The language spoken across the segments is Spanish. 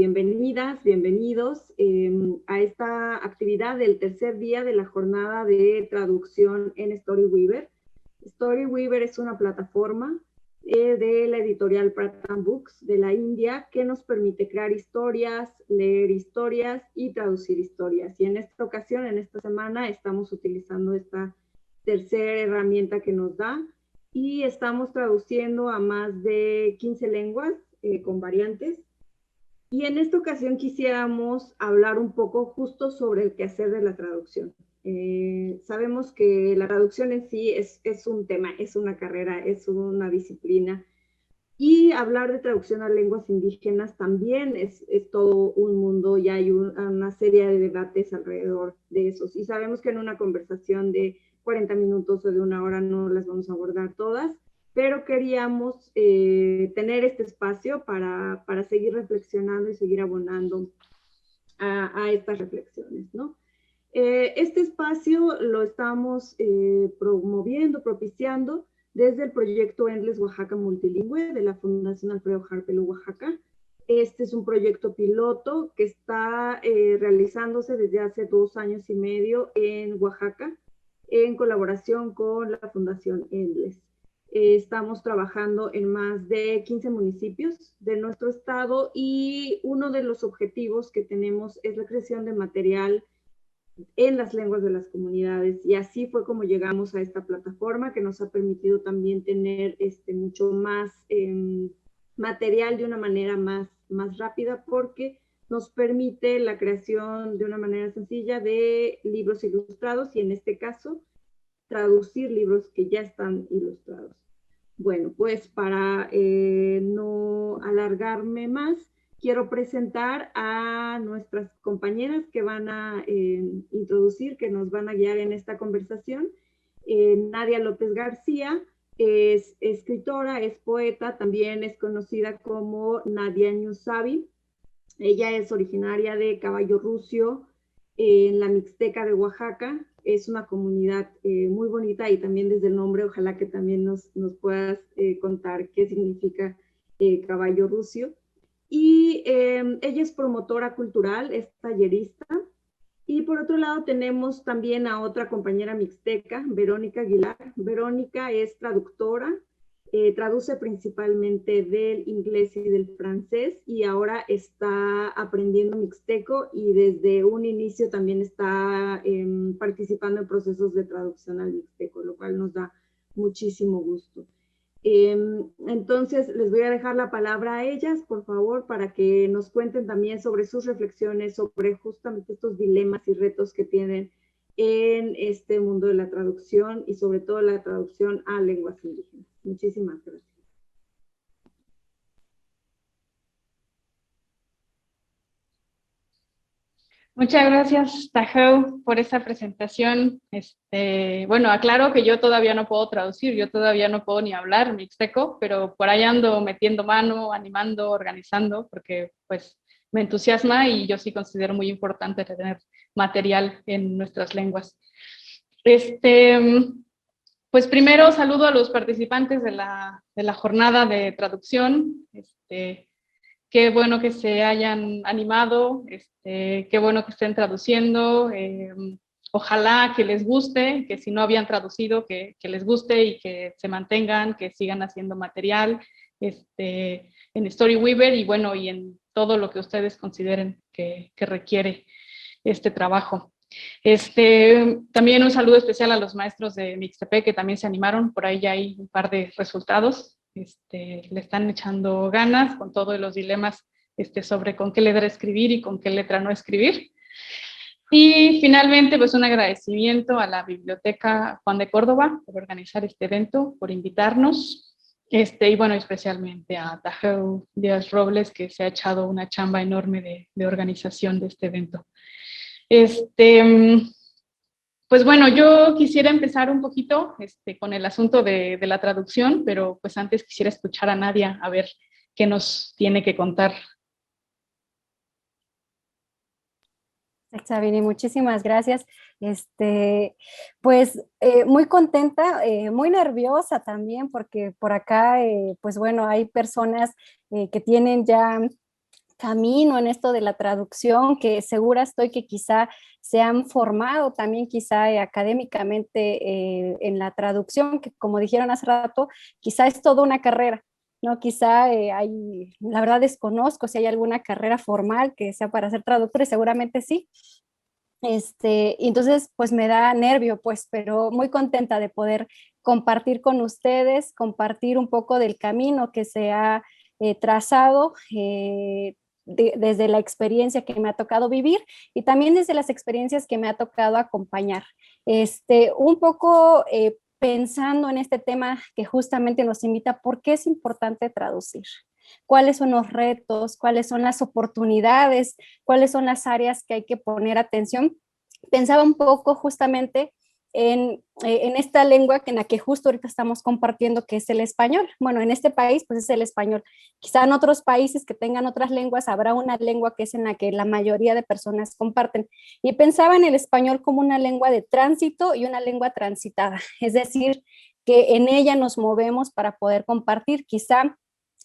bienvenidas, bienvenidos a esta actividad del tercer día de la jornada de traducción en Storyweaver. Storyweaver es una plataforma de la editorial Pratt & Books de la India que nos permite crear historias, leer historias y traducir historias. Y en esta ocasión, en esta semana, estamos utilizando esta tercera herramienta que nos da y estamos traduciendo a más de 15 lenguas con variantes. Y en esta ocasión quisiéramos hablar un poco justo sobre el quehacer de la traducción. Sabemos que la traducción en sí es un tema, es una carrera, es una disciplina. Y hablar de traducción a lenguas indígenas también es todo un mundo y hay una serie de debates alrededor de esos. Y sabemos que en una conversación de 40 minutos o de una hora no las vamos a abordar todas, pero queríamos tener este espacio para seguir reflexionando y seguir abonando a estas reflexiones, ¿no? Este espacio lo estamos promoviendo, propiciando desde el proyecto Endless Oaxaca Multilingüe de la Fundación Alfredo Harpelú Oaxaca. Este es un proyecto piloto que está realizándose desde hace 2 años y medio en Oaxaca en colaboración con la Fundación Endless. Estamos trabajando en más de 15 municipios de nuestro estado y uno de los objetivos que tenemos es la creación de material en las lenguas de las comunidades y así fue como llegamos a esta plataforma que nos ha permitido también tener mucho más material de una manera más rápida porque nos permite la creación de una manera sencilla de libros ilustrados y en este caso traducir libros que ya están ilustrados. Bueno, pues para no alargarme más, quiero presentar a nuestras compañeras que van a introducir, que nos van a guiar en esta conversación. Nadia López García es escritora, es poeta, también es conocida como Nadia Ñusabi. Ella es originaria de Caballo Rucio, en la Mixteca de Oaxaca. Es una comunidad muy bonita y también desde el nombre, ojalá que también nos puedas contar qué significa Caballo Rucio. Y ella es promotora cultural, es tallerista. Y por otro lado tenemos también a otra compañera mixteca, Verónica Aguilar. Verónica es traductora, traduce principalmente del inglés y del francés y ahora está aprendiendo mixteco y desde un inicio también está participando en procesos de traducción al mixteco, lo cual nos da muchísimo gusto. Entonces les voy a dejar la palabra a ellas, por favor, para que nos cuenten también sobre sus reflexiones, sobre justamente estos dilemas y retos que tienen en este mundo de la traducción y sobre todo la traducción a lenguas indígenas. Muchísimas gracias. Muchas gracias, Tajeu, por esa presentación. Bueno, aclaro que yo todavía no puedo traducir, yo todavía no puedo ni hablar mixteco, pero por ahí ando metiendo mano, animando, organizando, porque pues me entusiasma y yo sí considero muy importante tener material en nuestras lenguas. Pues primero saludo a los participantes de la jornada de traducción. Qué bueno que se hayan animado, qué bueno que estén traduciendo. Ojalá que les guste, que si no habían traducido, que les guste y que se mantengan, que sigan haciendo material en Storyweaver y bueno, y en todo lo que ustedes consideren que requiere este trabajo. También un saludo especial a los maestros de Mixtepec que también se animaron, por ahí ya hay un par de resultados. Le están echando ganas con todos los dilemas sobre con qué letra escribir y con qué letra no escribir. Y finalmente, pues un agradecimiento a la Biblioteca Juan de Córdoba por organizar este evento, por invitarnos, y bueno, especialmente a Tajeu Díaz Robles, que se ha echado una chamba enorme de organización de este evento. Pues bueno, yo quisiera empezar un poquito con el asunto de la traducción, pero pues antes quisiera escuchar a Nadia a ver qué nos tiene que contar. Sabine, muchísimas gracias. Pues muy contenta, muy nerviosa también, porque por acá, pues bueno, hay personas que tienen ya camino en esto de la traducción, que segura estoy que quizá se han formado también quizá académicamente en la traducción, que como dijeron hace rato, quizá es toda una carrera, ¿no? Quizá hay, la verdad desconozco si hay alguna carrera formal que sea para ser traductor, y seguramente sí. Y entonces, pues me da nervio, pues, pero muy contenta de poder compartir con ustedes, compartir un poco del camino que se ha trazado desde la experiencia que me ha tocado vivir y también desde las experiencias que me ha tocado acompañar. Un poco pensando en este tema que justamente nos invita, ¿por qué es importante traducir? ¿Cuáles son los retos? ¿Cuáles son las oportunidades? ¿Cuáles son las áreas que hay que poner atención? Pensaba un poco justamente en esta lengua en la que justo ahorita estamos compartiendo, que es el español. Bueno, en este país, pues es el español. Quizá en otros países que tengan otras lenguas, habrá una lengua que es en la que la mayoría de personas comparten. Y pensaba en el español como una lengua de tránsito y una lengua transitada. Es decir, que en ella nos movemos para poder compartir. Quizá,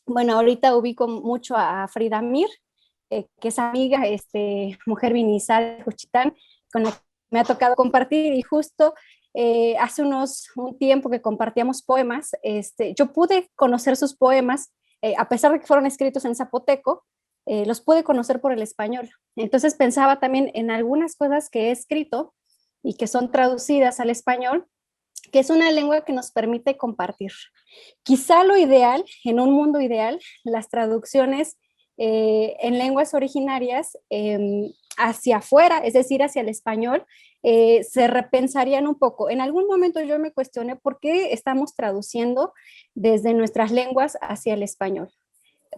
bueno, ahorita ubico mucho a Frida Mir, que es amiga, mujer vinizá de Juchitán, con la que me ha tocado compartir, y justo hace un tiempo que compartíamos poemas, yo pude conocer sus poemas, a pesar de que fueron escritos en zapoteco, los pude conocer por el español. Entonces pensaba también en algunas cosas que he escrito y que son traducidas al español, que es una lengua que nos permite compartir. Quizá lo ideal, en un mundo ideal, las traducciones en lenguas originarias hacia afuera, es decir, hacia el español, se repensarían un poco. En algún momento yo me cuestioné por qué estamos traduciendo desde nuestras lenguas hacia el español.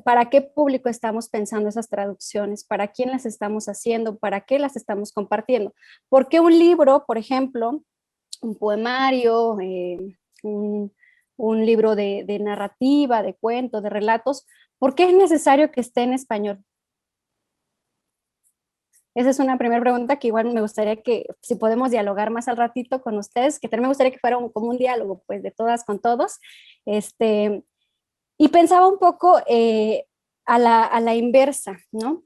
¿Para qué público estamos pensando esas traducciones? ¿Para quién las estamos haciendo? ¿Para qué las estamos compartiendo? ¿Por qué un libro, por ejemplo, un poemario, un libro de narrativa, de cuentos, de relatos, ¿por qué es necesario que esté en español? Esa es una primera pregunta que igual me gustaría que, si podemos dialogar más al ratito con ustedes, que también me gustaría que fuera como un diálogo, pues, de todas con todos. Y pensaba un poco a la inversa, ¿no?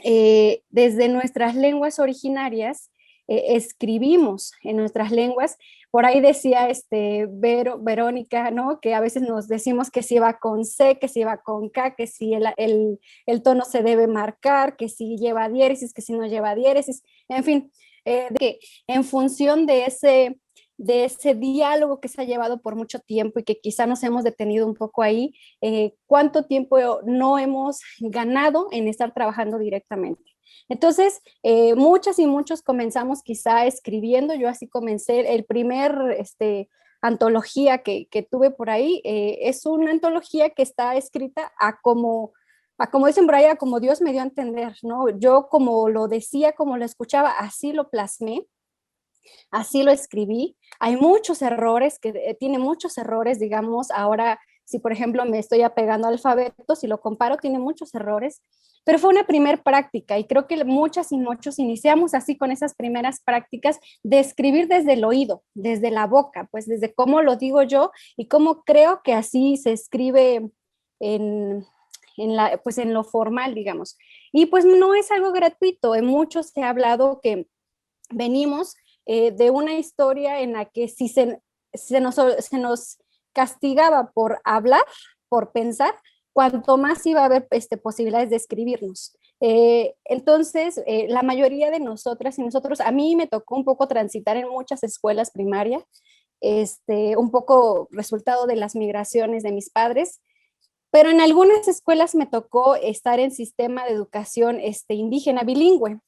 Desde nuestras lenguas originarias, escribimos en nuestras lenguas. Por ahí decía Verónica, ¿no? Que a veces nos decimos que si va con C, que si va con K, que si el tono se debe marcar, que si lleva diéresis, que si no lleva diéresis, en fin, que en función de ese diálogo que se ha llevado por mucho tiempo y que quizá nos hemos detenido un poco ahí, cuánto tiempo no hemos ganado en estar trabajando directamente. Entonces, muchas y muchos comenzamos quizá escribiendo. Yo así comencé. El primer antología que tuve por ahí es una antología que está escrita a como dicen por ahí, a como Dios me dio a entender, ¿no? Yo como lo decía, como lo escuchaba, así lo plasmé. Así lo escribí. Hay muchos errores, tiene muchos errores, digamos, ahora si por ejemplo me estoy apegando al alfabeto, si lo comparo, tiene muchos errores, pero fue una primer práctica y creo que muchas y muchos iniciamos así con esas primeras prácticas de escribir desde el oído, desde la boca, pues desde cómo lo digo yo y cómo creo que así se escribe pues en lo formal, digamos. Y pues no es algo gratuito, en muchos se ha hablado que venimos de una historia en la que si se nos castigaba por hablar, por pensar, cuanto más iba a haber posibilidades de escribirnos. Entonces, la mayoría de nosotras y nosotros, a mí me tocó un poco transitar en muchas escuelas primarias, un poco resultado de las migraciones de mis padres, pero en algunas escuelas me tocó estar en sistema de educación indígena bilingüe.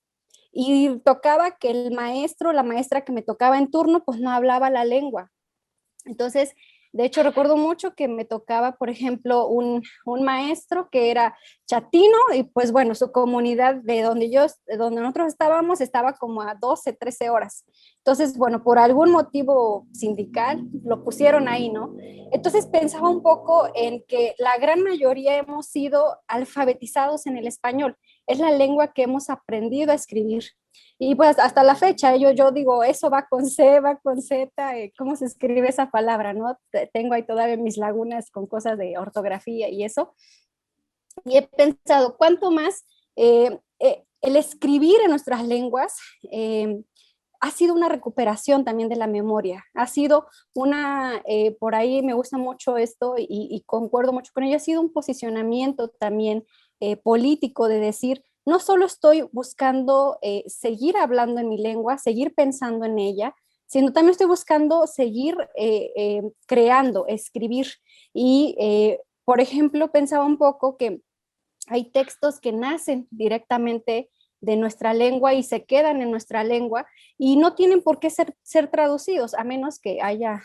Y tocaba que el maestro, la maestra que me tocaba en turno, pues no hablaba la lengua. Entonces, de hecho, recuerdo mucho que me tocaba, por ejemplo, un maestro que era chatino y pues bueno, su comunidad de donde nosotros estábamos, estaba como a 12, 13 horas. Entonces, bueno, por algún motivo sindical lo pusieron ahí, ¿no? Entonces pensaba un poco en que la gran mayoría hemos sido alfabetizados en el español. Es la lengua que hemos aprendido a escribir. Y pues hasta la fecha, yo digo, eso va con C, va con Z, ¿cómo se escribe esa palabra? ¿No? Tengo ahí todavía mis lagunas con cosas de ortografía y eso. y he pensado cuánto más el escribir en nuestras lenguas ha sido una recuperación también de la memoria, ha sido por ahí me gusta mucho esto y concuerdo mucho con ello, ha sido un posicionamiento también político de decir, no solo estoy buscando seguir hablando en mi lengua, seguir pensando en ella, sino también estoy buscando seguir creando, escribir. Y, por ejemplo, pensaba un poco que hay textos que nacen directamente de nuestra lengua y se quedan en nuestra lengua y no tienen por qué ser traducidos, a menos que haya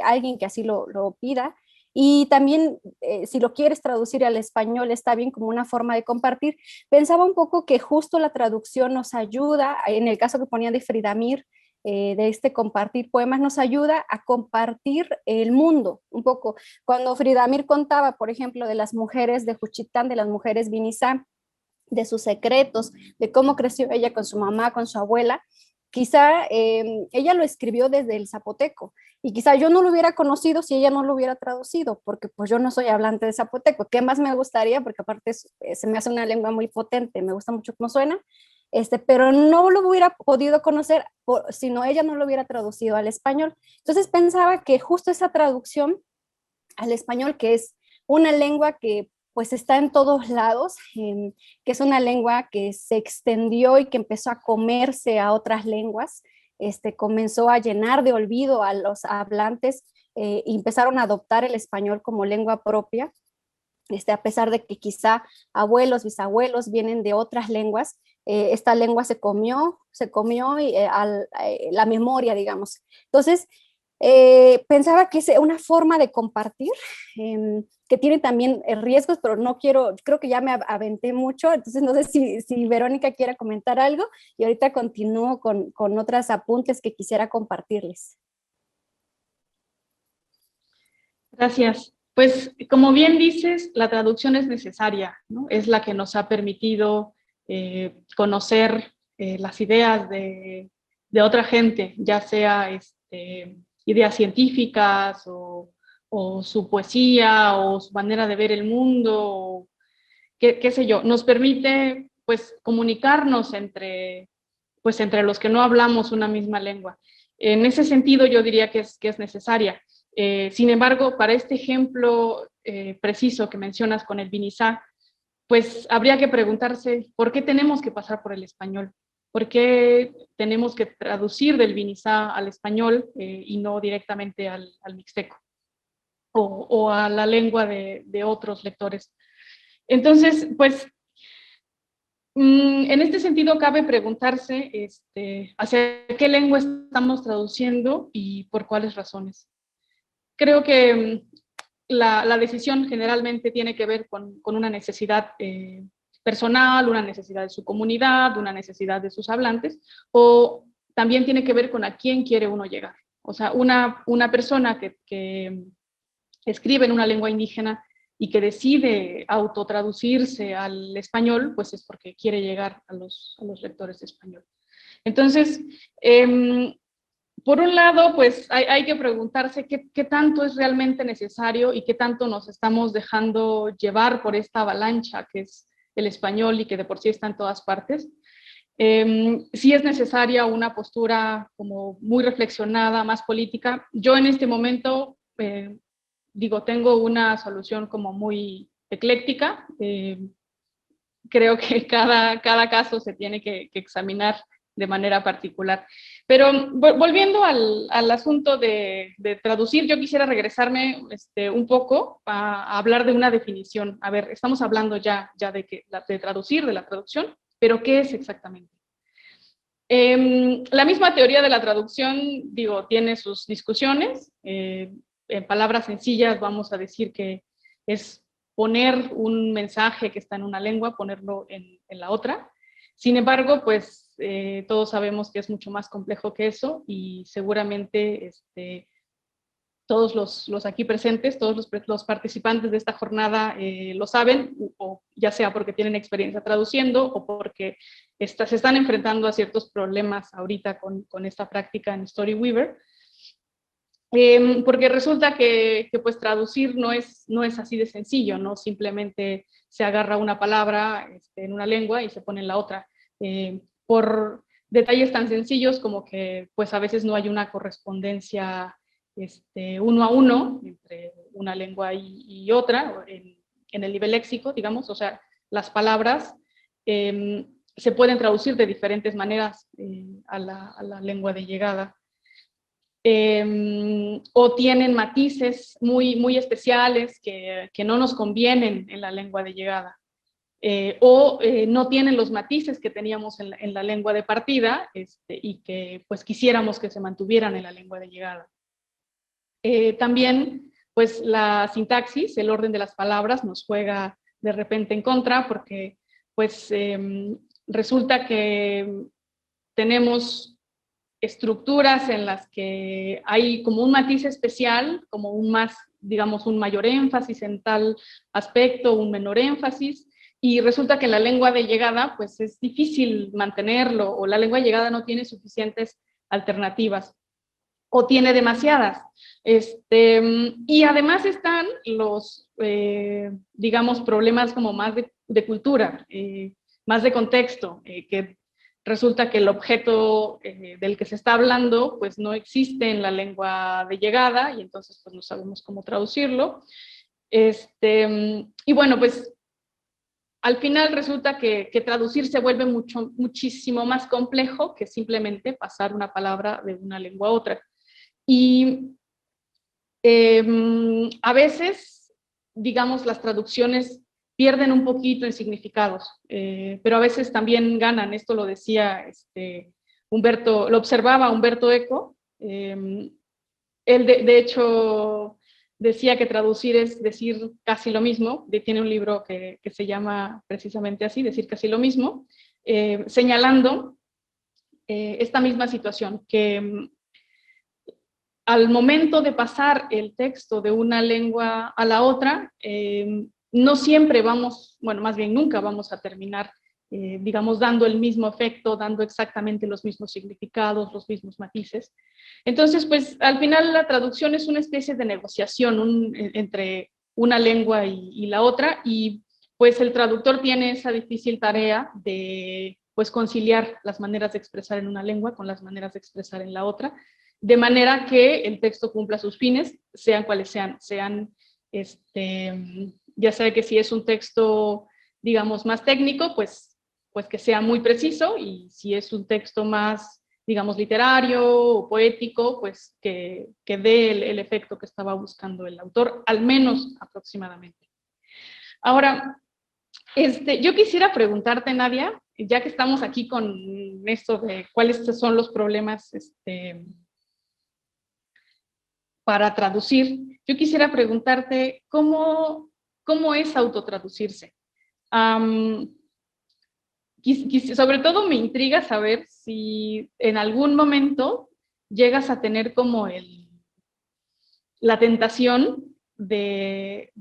alguien que así lo pida. Y también, si lo quieres traducir al español, está bien como una forma de compartir. Pensaba un poco que justo la traducción nos ayuda, en el caso que ponía de Frida Mir, de este compartir poemas, nos ayuda a compartir el mundo un poco. Cuando Frida Mir contaba, por ejemplo, de las mujeres de Juchitán, de las mujeres Vinizá, de sus secretos, de cómo creció ella con su mamá, con su abuela, quizá ella lo escribió desde el zapoteco y quizá yo no lo hubiera conocido si ella no lo hubiera traducido, porque pues yo no soy hablante de zapoteco. ¿Qué más me gustaría? Porque aparte se me hace una lengua muy potente, me gusta mucho cómo suena, pero no lo hubiera podido conocer si no ella no lo hubiera traducido al español. Entonces pensaba que justo esa traducción al español, que es una lengua que pues está en todos lados, que es una lengua que se extendió y que empezó a comerse a otras lenguas, comenzó a llenar de olvido a los hablantes y empezaron a adoptar el español como lengua propia, a pesar de que quizá abuelos, bisabuelos vienen de otras lenguas, esta lengua se comió y, la memoria, digamos. Entonces, pensaba que es una forma de compartir que tiene también riesgos, pero no creo que ya me aventé mucho, entonces no sé si Verónica quiere comentar algo y ahorita continúo con otros apuntes que quisiera compartirles. Gracias. Pues como bien dices, la traducción es necesaria, ¿no? Es la que nos ha permitido conocer las ideas de otra gente, ya sea ideas científicas o su poesía o su manera de ver el mundo, o qué sé yo. Nos permite pues comunicarnos entre los que no hablamos una misma lengua. En ese sentido yo diría que es necesaria. Sin embargo, para este ejemplo preciso que mencionas con el Vinizá, pues habría que preguntarse por qué tenemos que pasar por el español, por qué tenemos que traducir del Vinizá al español y no directamente al mixteco o a la lengua de otros lectores. Entonces, pues en este sentido, cabe preguntarse hacia qué lengua estamos traduciendo y por cuáles razones. Creo que la decisión generalmente tiene que ver con una necesidad personal, una necesidad de su comunidad, una necesidad de sus hablantes, o también tiene que ver con a quién quiere uno llegar. O sea, una persona que escribe en una lengua indígena y que decide autotraducirse al español, pues es porque quiere llegar a los lectores de español. Entonces, por un lado, pues hay que preguntarse qué tanto es realmente necesario y qué tanto nos estamos dejando llevar por esta avalancha que es el español y que de por sí está en todas partes. Sí es necesaria una postura como muy reflexionada, más política. Yo en este momento tengo una solución como muy ecléctica. Creo que cada caso se tiene que examinar de manera particular. Pero volviendo al asunto de traducir, yo quisiera regresarme un poco a hablar de una definición. A ver, estamos hablando ya de traducir, de la traducción, pero ¿qué es exactamente? La misma teoría de la traducción, tiene sus discusiones. En palabras sencillas vamos a decir que es poner un mensaje que está en una lengua, ponerlo en la otra. Sin embargo, pues todos sabemos que es mucho más complejo que eso y seguramente todos los aquí presentes, todos los participantes de esta jornada lo saben, o ya sea porque tienen experiencia traduciendo o porque se están enfrentando a ciertos problemas ahorita con esta práctica en Storyweaver. porque resulta que pues traducir no es así de sencillo, no simplemente se agarra una palabra en una lengua y se pone en la otra. Por detalles tan sencillos como que pues a veces no hay una correspondencia uno a uno entre una lengua y otra en el nivel léxico, digamos, o sea, las palabras se pueden traducir de diferentes maneras a la lengua de llegada. O tienen matices muy especiales que no nos convienen en la lengua de llegada. O no tienen los matices que teníamos en la lengua de partida y que pues quisiéramos que se mantuvieran en la lengua de llegada. También pues la sintaxis, el orden de las palabras nos juega de repente en contra porque pues resulta que tenemos estructuras en las que hay como un matiz especial, como un más, digamos, un mayor énfasis en tal aspecto, un menor énfasis, y resulta que en la lengua de llegada, pues es difícil mantenerlo, o la lengua de llegada no tiene suficientes alternativas, o tiene demasiadas. Y además están los, digamos, problemas como más de cultura, más de contexto, que resulta que el objeto del que se está hablando pues no existe en la lengua de llegada y entonces pues no sabemos cómo traducirlo. Y bueno, pues al final resulta que traducir se vuelve muchísimo más complejo que simplemente pasar una palabra de una lengua a otra. Y a veces, digamos, las traducciones pierden un poquito en significados, pero a veces también ganan. Esto lo decía Humberto, lo observaba Humberto Eco. Él de hecho decía que traducir es decir casi lo mismo. Tiene un libro que se llama precisamente así, Decir casi lo mismo, señalando esta misma situación, que al momento de pasar el texto de una lengua a la otra, no siempre vamos, bueno, más bien nunca vamos a terminar, digamos, dando el mismo efecto, dando exactamente los mismos significados, los mismos matices. Entonces, pues, al final la traducción es una especie de negociación entre una lengua y la otra, y pues el traductor tiene esa difícil tarea de, pues, conciliar las maneras de expresar en una lengua con las maneras de expresar en la otra, de manera que el texto cumpla sus fines, sean cuales sean, ya sea que si es un texto, digamos, más técnico, pues que sea muy preciso, y si es un texto más, digamos, literario o poético, pues que dé el efecto que estaba buscando el autor, al menos aproximadamente. Ahora, yo quisiera preguntarte, Nadia, ya que estamos aquí con esto de cuáles son los problemas para traducir, yo quisiera preguntarte cómo es autotraducirse. Sobre todo me intriga saber si en algún momento llegas a tener como la tentación de,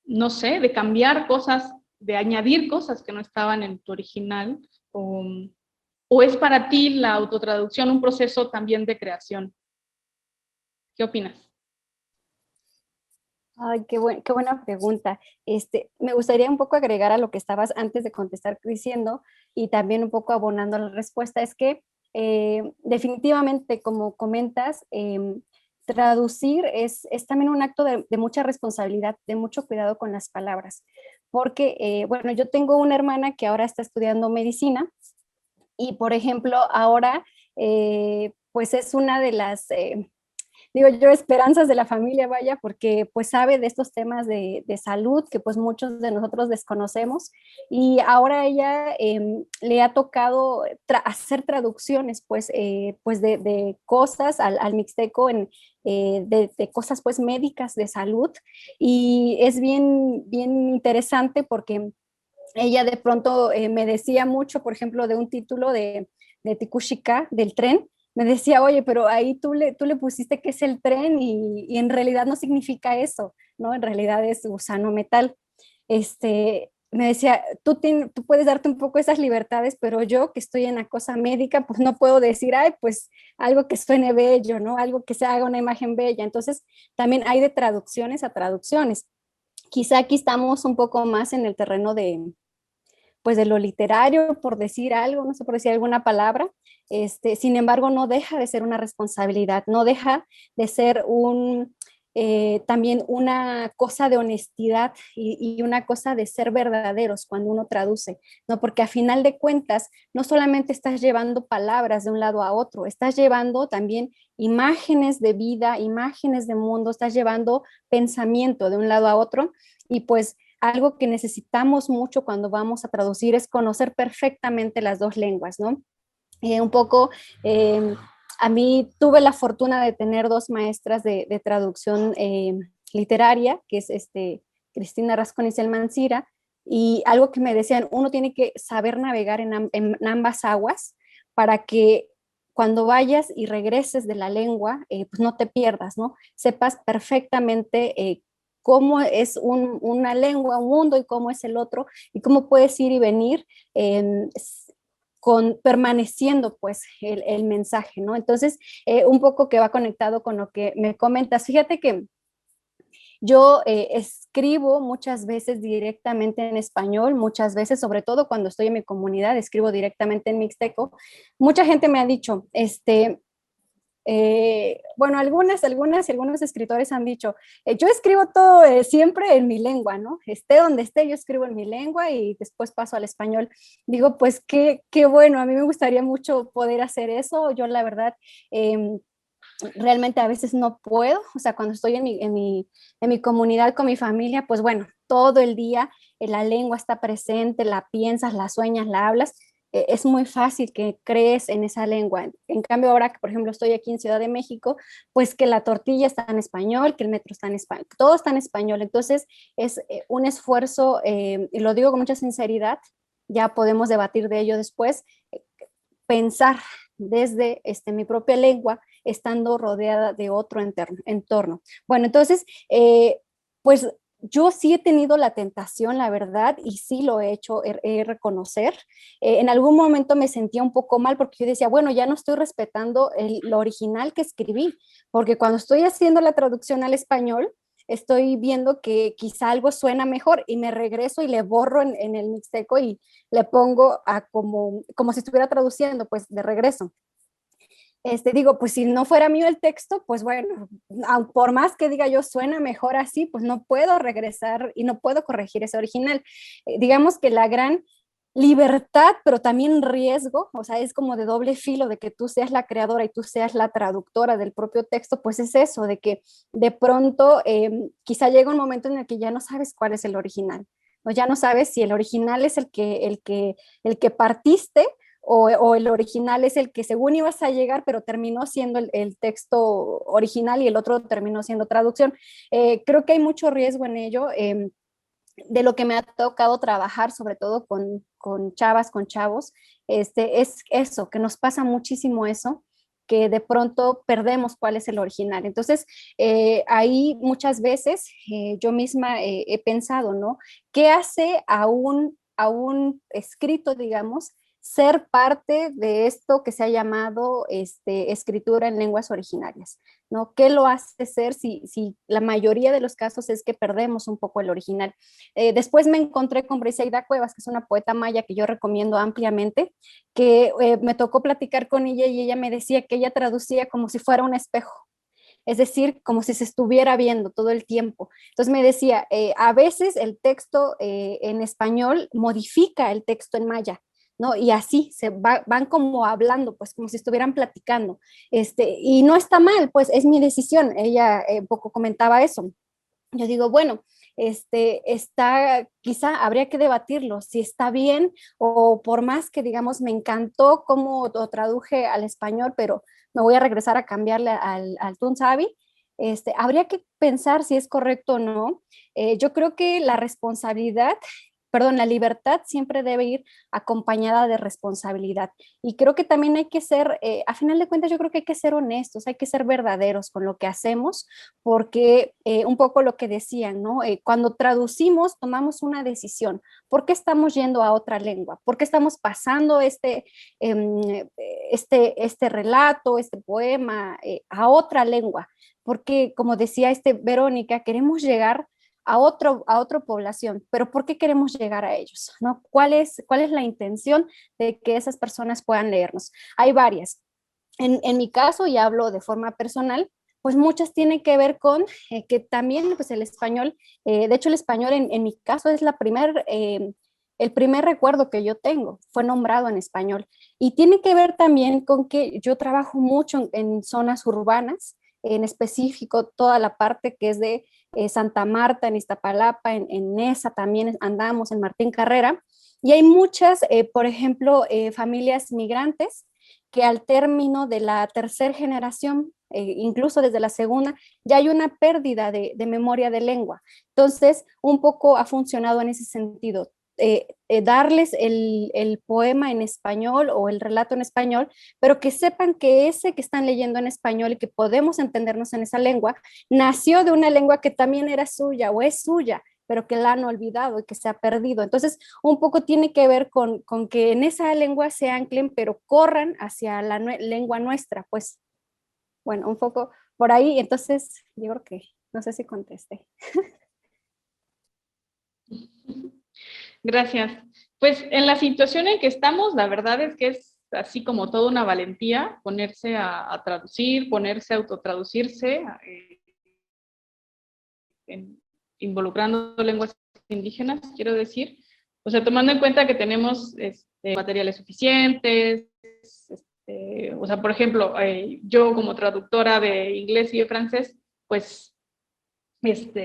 no sé, de cambiar cosas, de añadir cosas que no estaban en tu original, o es para ti la autotraducción un proceso también de creación. ¿Qué opinas? Ay, qué buena pregunta. Me gustaría un poco agregar a lo que estabas antes de contestar diciendo y también un poco abonando la respuesta. Es que definitivamente, como comentas, traducir es también un acto de mucha responsabilidad, de mucho cuidado con las palabras. Porque, bueno, yo tengo una hermana que ahora está estudiando medicina y, por ejemplo, ahora, pues es una de las digo yo, esperanzas de la familia, vaya, porque pues sabe de estos temas de salud que pues muchos de nosotros desconocemos, y ahora ella le ha tocado hacer traducciones pues, pues de cosas al mixteco, de cosas pues médicas de salud, y es bien interesante porque ella de pronto me decía mucho, por ejemplo, de un título de Tikushika, del tren. Me decía, oye, pero ahí tú le pusiste que es el tren y en realidad no significa eso, ¿no? En realidad es gusano metal. me decía, tú puedes darte un poco esas libertades, pero yo que estoy en la cosa médica, pues no puedo decir, ay, pues algo que suene bello, ¿no? Algo que se haga una imagen bella. Entonces, también hay de traducciones a traducciones. Quizá aquí estamos un poco más en el terreno pues de lo literario, por decir algo, no sé, por decir alguna palabra. Sin embargo, no deja de ser una responsabilidad, no deja de ser también una cosa de honestidad y una cosa de ser verdaderos cuando uno traduce, ¿no? Porque a final de cuentas, no solamente estás llevando palabras de un lado a otro, estás llevando también imágenes de vida, imágenes de mundo, estás llevando pensamiento de un lado a otro y pues algo que necesitamos mucho cuando vamos a traducir es conocer perfectamente las dos lenguas, ¿no? Un poco, a mí tuve la fortuna de tener dos maestras de traducción literaria, que es Cristina Rascón y Selma Ancira, y algo que me decían, uno tiene que saber navegar en ambas aguas para que cuando vayas y regreses de la lengua, pues no te pierdas, ¿no? Sepas perfectamente cómo es una lengua, un mundo y cómo es el otro, y cómo puedes ir y venir permaneciendo pues el mensaje, ¿no? Entonces, un poco que va conectado con lo que me comentas. Fíjate que yo escribo muchas veces directamente en español, muchas veces, sobre todo cuando estoy en mi comunidad, escribo directamente en mixteco. Mucha gente me ha dicho, bueno, algunos escritores han dicho, yo escribo todo siempre en mi lengua, ¿no? Esté donde esté, yo escribo en mi lengua y después paso al español. Digo, pues qué bueno, a mí me gustaría mucho poder hacer eso. Yo la verdad, realmente a veces no puedo, o sea, cuando estoy en mi comunidad con mi familia, pues bueno, todo el día la lengua está presente, la piensas, la sueñas, la hablas, es muy fácil que crees en esa lengua. En cambio, ahora que, por ejemplo, estoy aquí en Ciudad de México, pues que la tortilla está en español, que el metro está en español, todo está en español. Entonces, es un esfuerzo, y lo digo con mucha sinceridad, ya podemos debatir de ello después, pensar desde mi propia lengua, estando rodeada de otro entorno. Bueno, entonces, pues yo sí he tenido la tentación, la verdad, y sí lo he hecho reconocer. En algún momento me sentía un poco mal porque yo decía, bueno, ya no estoy respetando lo original que escribí, porque cuando estoy haciendo la traducción al español, estoy viendo que quizá algo suena mejor y me regreso y le borro en el mixteco y le pongo como si estuviera traduciendo, pues de regreso. Digo, pues si no fuera mío el texto, pues bueno, por más que diga yo suena mejor así, pues no puedo regresar y no puedo corregir ese original. Digamos que la gran libertad, pero también riesgo, o sea, es como de doble filo de que tú seas la creadora y tú seas la traductora del propio texto, pues es eso, de que de pronto quizá llega un momento en el que ya no sabes cuál es el original, o ya no sabes si el original es el que partiste o el original es el que según ibas a llegar, pero terminó siendo el texto original y el otro terminó siendo traducción. Creo que hay mucho riesgo en ello. De lo que me ha tocado trabajar, sobre todo con chavas, con chavos, es eso, que nos pasa muchísimo eso, que de pronto perdemos cuál es el original. Entonces, ahí muchas veces yo misma he pensado, ¿no? ¿Qué hace a un escrito, digamos, ser parte de esto que se ha llamado escritura en lenguas originarias, ¿no? ¿Qué lo hace ser si la mayoría de los casos es que perdemos un poco el original? Después me encontré con Briseida Cuevas, que es una poeta maya que yo recomiendo ampliamente, que me tocó platicar con ella y ella me decía que ella traducía como si fuera un espejo. Es decir, como si se estuviera viendo todo el tiempo. Entonces me decía, a veces el texto en español modifica el texto en maya, ¿no? Y así van como hablando, pues como si estuvieran platicando. Y no está mal, pues es mi decisión. Ella poco comentaba eso. Yo digo, bueno, quizá habría que debatirlo, si está bien o por más que digamos, me encantó cómo lo traduje al español, pero me voy a regresar a cambiarle al Tunsavi. Habría que pensar si es correcto o no. Yo creo que la responsabilidad la libertad siempre debe ir acompañada de responsabilidad. Y creo que también hay que ser, a final de cuentas, yo creo que hay que ser honestos, hay que ser verdaderos con lo que hacemos, porque un poco lo que decían, ¿no? Cuando traducimos, tomamos una decisión. ¿Por qué estamos yendo a otra lengua? ¿Por qué estamos pasando este relato, este poema a otra lengua? Porque, como decía Verónica, queremos llegar a otra población, pero ¿por qué queremos llegar a ellos? ¿No? ¿Cuál es la intención de que esas personas puedan leernos? Hay varias. En mi caso, y hablo de forma personal, pues muchas tienen que ver con que también pues el español, de hecho el español en mi caso es el primer recuerdo que yo tengo, fue nombrado en español. Y tiene que ver también con que yo trabajo mucho en zonas urbanas, en específico toda la parte que es de Santa Marta, en Iztapalapa, en Nesa también andamos, en Martín Carrera, y hay muchas, por ejemplo, familias migrantes que al término de la tercera generación, incluso desde la segunda, ya hay una pérdida de memoria de lengua. Entonces, un poco ha funcionado en ese sentido. Darles el poema en español o el relato en español, pero que sepan que ese que están leyendo en español y que podemos entendernos en esa lengua, nació de una lengua que también era suya o es suya, pero que la han olvidado y que se ha perdido. Entonces, un poco tiene que ver con que en esa lengua se anclen, pero corran hacia la lengua nuestra. Pues, bueno, un poco por ahí. Entonces, yo creo que, no sé si contesté. Gracias. Pues en la situación en que estamos, la verdad es que es así como toda una valentía ponerse a traducir, ponerse a autotraducirse, involucrando lenguas indígenas, quiero decir. O sea, tomando en cuenta que tenemos materiales suficientes, o sea, por ejemplo, yo como traductora de inglés y de francés, pues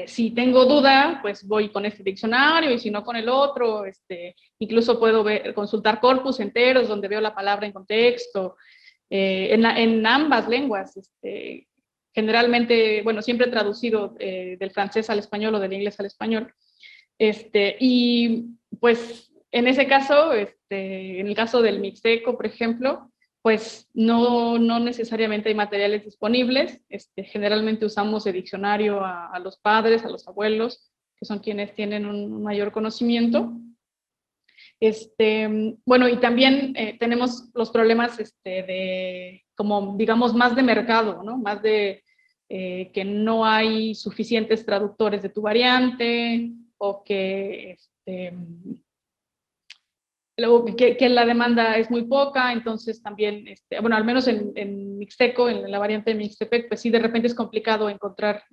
si tengo duda, pues voy con este diccionario y si no con el otro, incluso puedo consultar corpus enteros donde veo la palabra en contexto, en ambas lenguas, generalmente, bueno, siempre he traducido del francés al español o del inglés al español, y pues en ese caso, en el caso del mixteco, por ejemplo, pues no necesariamente hay materiales disponibles. Generalmente usamos el diccionario a los padres, a los abuelos, que son quienes tienen un mayor conocimiento. Bueno, y también tenemos los problemas de, como digamos, más de mercado, ¿no? Más de que no hay suficientes traductores de tu variante, o que que la demanda es muy poca. Entonces también, bueno, al menos en Mixteco, en la variante de Mixtepec, pues sí, de repente es complicado encontrar,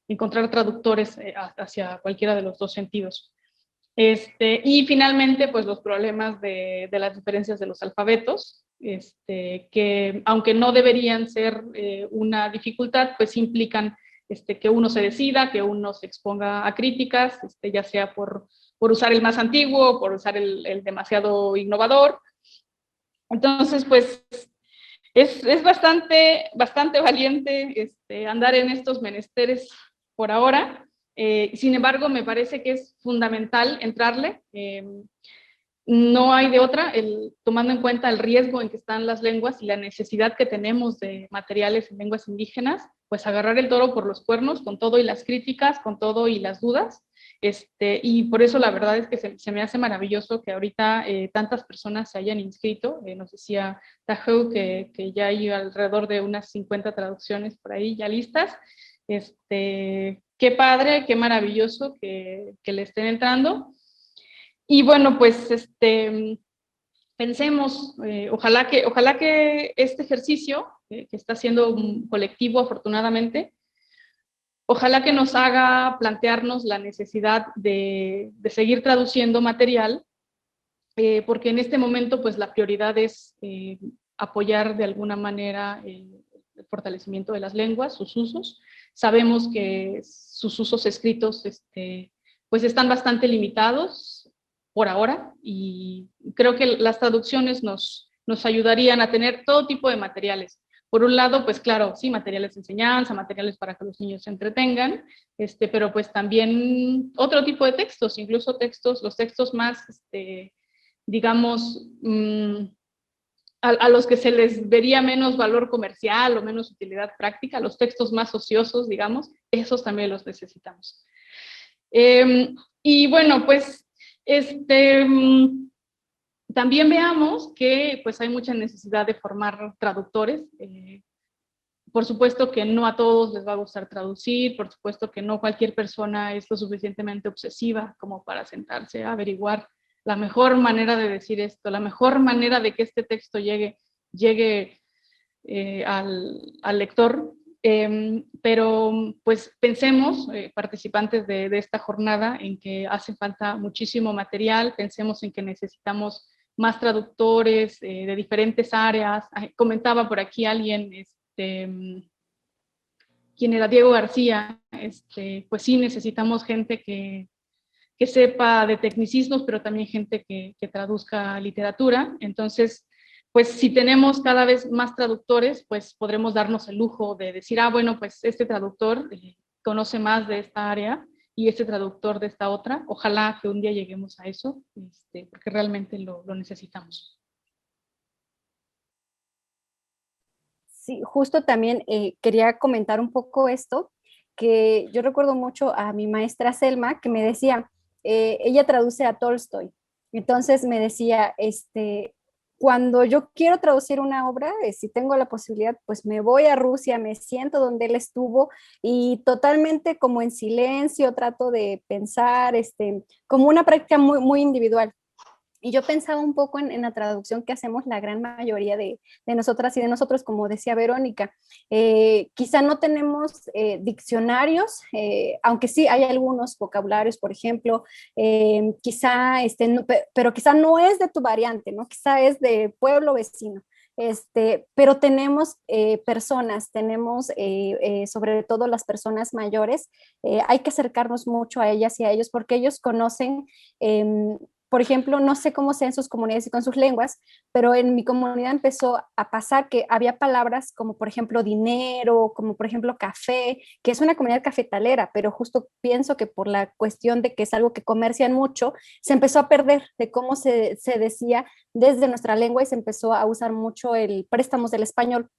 encontrar traductores hacia cualquiera de los dos sentidos. Y finalmente, pues los problemas de las diferencias de los alfabetos, que aunque no deberían ser una dificultad, pues implican que uno se decida, que uno se exponga a críticas, ya sea por usar el más antiguo, por usar el demasiado innovador. Entonces, pues es bastante valiente andar en estos menesteres por ahora. Sin embargo, me parece que es fundamental entrarle. No hay de otra, tomando en cuenta el riesgo en que están las lenguas y la necesidad que tenemos de materiales en lenguas indígenas, pues agarrar el toro por los cuernos con todo y las críticas, con todo y las dudas. Y por eso la verdad es que se me hace maravilloso que ahorita tantas personas se hayan inscrito. Nos decía Tajo que ya hay alrededor de unas 50 traducciones por ahí ya listas. Qué padre, qué maravilloso que le estén entrando. Y bueno, pues pensemos, ojalá que este ejercicio, que está siendo un colectivo afortunadamente, ojalá que nos haga plantearnos la necesidad de seguir traduciendo material, porque en este momento pues la prioridad es apoyar de alguna manera el fortalecimiento de las lenguas, sus usos. Sabemos que sus usos escritos pues están bastante limitados por ahora, y creo que las traducciones nos ayudarían a tener todo tipo de materiales. Por un lado, pues claro, sí, materiales de enseñanza, materiales para que los niños se entretengan, pero pues también otro tipo de textos, incluso los textos más, digamos, a los que se les vería menos valor comercial o menos utilidad práctica, los textos más ociosos, digamos, esos también los necesitamos. Y bueno, pues, también veamos que pues hay mucha necesidad de formar traductores. Por supuesto que no a todos les va a gustar traducir, por supuesto que no cualquier persona es lo suficientemente obsesiva como para sentarse a averiguar la mejor manera de decir esto, la mejor manera de que este texto llegue al lector. Pero pues pensemos, participantes de esta jornada, en que hace falta muchísimo material, pensemos en que necesitamos más traductores de diferentes áreas. Comentaba por aquí alguien, quien era Diego García, pues sí necesitamos gente que sepa de tecnicismos, pero también gente que traduzca literatura. Entonces, pues si tenemos cada vez más traductores, pues podremos darnos el lujo de decir, bueno, pues este traductor conoce más de esta área y este traductor de esta otra. Ojalá que un día lleguemos a eso, porque realmente lo necesitamos. Sí, justo también quería comentar un poco esto, que yo recuerdo mucho a mi maestra Selma, que me decía, ella traduce a Tolstoy, entonces me decía, cuando yo quiero traducir una obra, si tengo la posibilidad, pues me voy a Rusia, me siento donde él estuvo y totalmente como en silencio, trato de pensar, como una práctica muy, muy individual. Y yo pensaba un poco en la traducción que hacemos la gran mayoría de nosotras y de nosotros, como decía Verónica. Quizá no tenemos diccionarios, aunque sí hay algunos vocabularios, por ejemplo, quizá, no, pero quizá no es de tu variante, ¿no? Quizá es de pueblo vecino. Pero tenemos personas, tenemos sobre todo las personas mayores, hay que acercarnos mucho a ellas y a ellos porque ellos conocen por ejemplo, no sé cómo sea en sus comunidades y con sus lenguas, pero en mi comunidad empezó a pasar que había palabras como, por ejemplo, dinero, como, por ejemplo, café, que es una comunidad cafetalera, pero justo pienso que por la cuestión de que es algo que comercian mucho, se empezó a perder de cómo se decía desde nuestra lengua y se empezó a usar mucho el préstamos del español.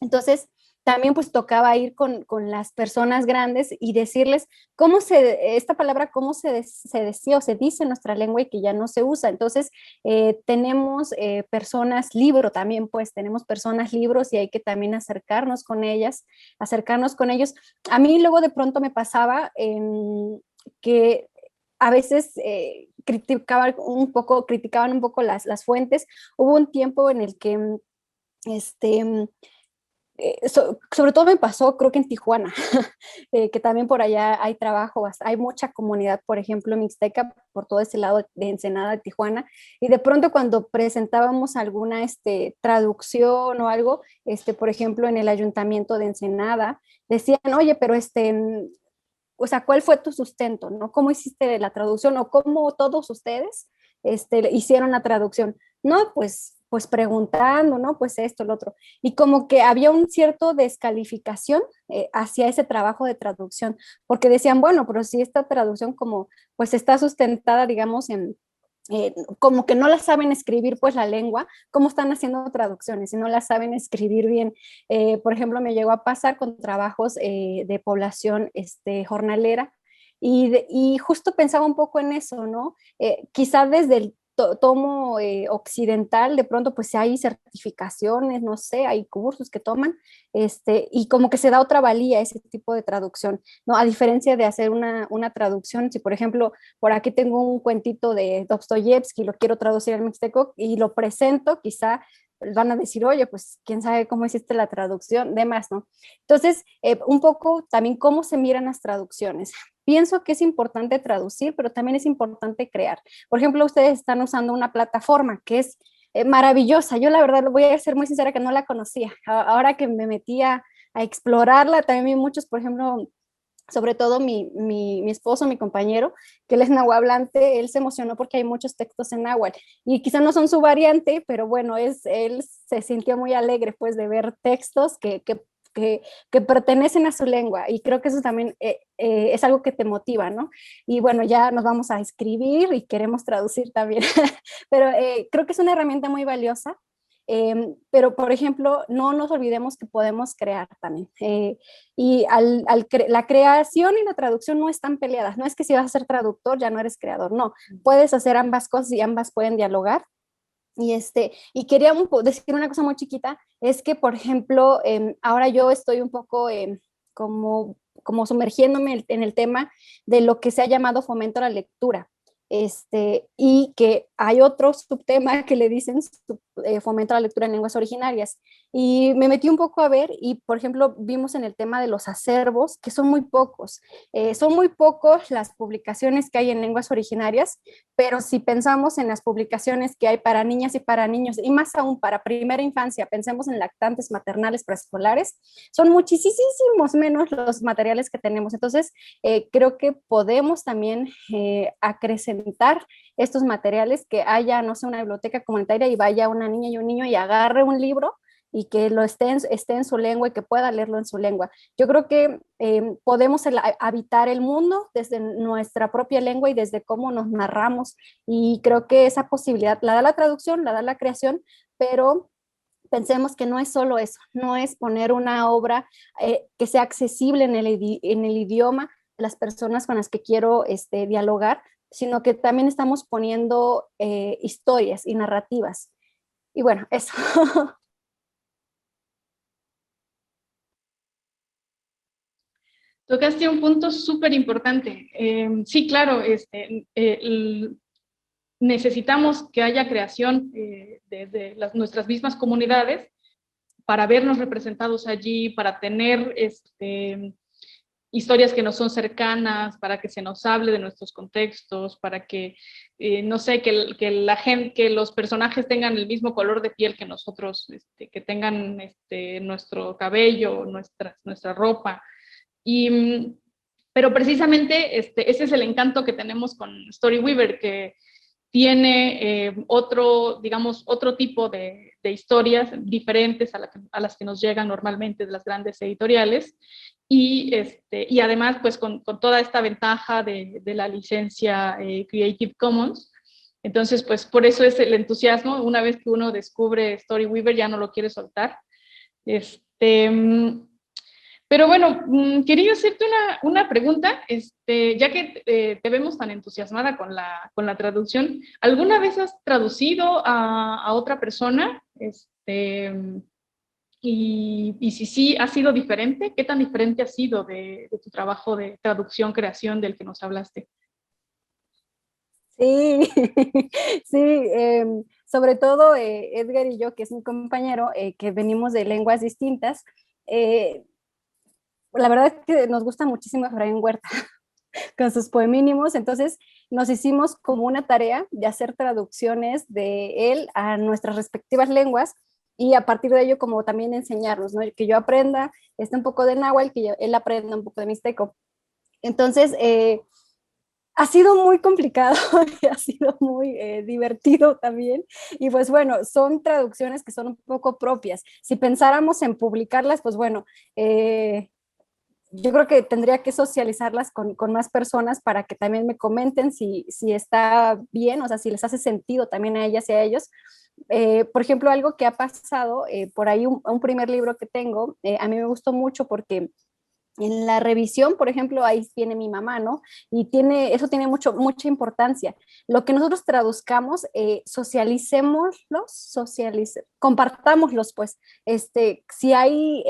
Entonces, también pues tocaba ir con las personas grandes y decirles esta palabra cómo se decía o se dice en nuestra lengua y que ya no se usa. Entonces, tenemos personas libro también, pues tenemos personas libros y hay que también acercarnos con ellas, acercarnos con ellos. A mí luego de pronto me pasaba que a veces criticaban un poco las fuentes. Hubo un tiempo en el que sobre todo me pasó, creo que en Tijuana, que también por allá hay trabajo, hay mucha comunidad, por ejemplo, mixteca, por todo ese lado de Ensenada, de Tijuana, y de pronto cuando presentábamos alguna traducción o algo, por ejemplo, en el ayuntamiento de Ensenada, decían, oye, pero o sea, ¿cuál fue tu sustento, no? ¿Cómo hiciste la traducción o cómo todos ustedes hicieron la traducción? No, pues preguntando, ¿no? Pues esto, lo otro. Y como que había un cierto descalificación hacia ese trabajo de traducción, porque decían, bueno, pero si esta traducción como pues está sustentada, digamos, como que no la saben escribir pues la lengua, ¿cómo están haciendo traducciones? Si no la saben escribir bien. Por ejemplo, me llegó a pasar con trabajos de población jornalera y justo pensaba un poco en eso, ¿no? Quizá desde el tomo occidental, de pronto pues hay certificaciones, no sé, hay cursos que toman, y como que se da otra valía a ese tipo de traducción, ¿no? A diferencia de hacer una traducción, si por ejemplo, por aquí tengo un cuentito de Dostoyevsky, lo quiero traducir al mixteco y lo presento, quizá van a decir, oye, pues quién sabe cómo hiciste la traducción, demás, ¿no? Entonces, un poco también cómo se miran las traducciones. Pienso que es importante traducir, pero también es importante crear. Por ejemplo, ustedes están usando una plataforma que es maravillosa. Yo la verdad, lo voy a ser muy sincera que no la conocía. Ahora que me metí a explorarla, también vi muchos, por ejemplo, sobre todo mi esposo, mi compañero, que él es nahuablante, él se emocionó porque hay muchos textos en náhuatl y quizá no son su variante, pero bueno, él se sintió muy alegre pues de ver textos que pertenecen a su lengua y creo que eso también es algo que te motiva, ¿no? Y bueno, ya nos vamos a escribir y queremos traducir también, pero creo que es una herramienta muy valiosa. Pero, por ejemplo, no nos olvidemos que podemos crear también. Y la creación y la traducción no están peleadas. No es que si vas a ser traductor ya no eres creador. No, puedes hacer ambas cosas y ambas pueden dialogar. Y quería decir una cosa muy chiquita, es que, por ejemplo, ahora yo estoy un poco como sumergiéndome en el tema de lo que se ha llamado fomento a la lectura. Y que hay otro subtema que le dicen fomento a la lectura en lenguas originarias. Y me metí un poco a ver y, por ejemplo, vimos en el tema de los acervos que son muy pocos. Son muy pocos las publicaciones que hay en lenguas originarias, pero si pensamos en las publicaciones que hay para niñas y para niños, y más aún para primera infancia, pensemos en lactantes maternales preescolares, son muchísimos menos los materiales que tenemos. Entonces, creo que podemos también acrecentar estos materiales, que haya, no sé, una biblioteca comunitaria y vaya una niña y un niño y agarre un libro y que lo esté en su lengua y que pueda leerlo en su lengua. Yo creo que podemos habitar el mundo desde nuestra propia lengua y desde cómo nos narramos, y creo que esa posibilidad la da la traducción, la da la creación, pero pensemos que no es solo eso, no es poner una obra que sea accesible en el idioma de las personas con las que quiero dialogar, sino que también estamos poniendo historias y narrativas. Y bueno, eso. Tocaste un punto súper importante. Sí, claro, necesitamos que haya creación desde nuestras mismas comunidades para vernos representados allí, para tener historias que nos son cercanas, para que se nos hable de nuestros contextos, para que, no sé, que los personajes tengan el mismo color de piel que nosotros, que tengan nuestro cabello, nuestra ropa. Pero precisamente ese es el encanto que tenemos con Storyweaver, que tiene otro tipo de historias diferentes a las que nos llegan normalmente de las grandes editoriales, y además pues con toda esta ventaja de la licencia Creative Commons. Entonces pues por eso es el entusiasmo. Una vez que uno descubre Storyweaver ya no lo quiere soltar. Pero bueno, quería hacerte una pregunta, ya que te vemos tan entusiasmada con la traducción. ¿Alguna vez has traducido a otra persona? Y si sí, ¿ha sido diferente? ¿Qué tan diferente ha sido de tu trabajo de traducción, creación del que nos hablaste? Sí, sí, sobre todo Edgar y yo, que es mi compañero, que venimos de lenguas distintas, la verdad es que nos gusta muchísimo Efraín Huerta con sus poemínimos, entonces nos hicimos como una tarea de hacer traducciones de él a nuestras respectivas lenguas y a partir de ello como también enseñarnos, ¿no? Que yo aprenda un poco de náhuatl, él aprenda un poco de mixteco. Entonces, ha sido muy complicado y ha sido muy divertido también. Y pues bueno, son traducciones que son un poco propias. Si pensáramos en publicarlas, pues bueno, yo creo que tendría que socializarlas con más personas para que también me comenten si está bien, o sea, si les hace sentido también a ellas y a ellos. Por ejemplo, algo que ha pasado, por ahí un primer libro que tengo, a mí me gustó mucho porque en la revisión, por ejemplo, ahí viene mi mamá, ¿no? Y eso tiene mucha importancia. Lo que nosotros traduzcamos, compartámoslos, pues. Si hay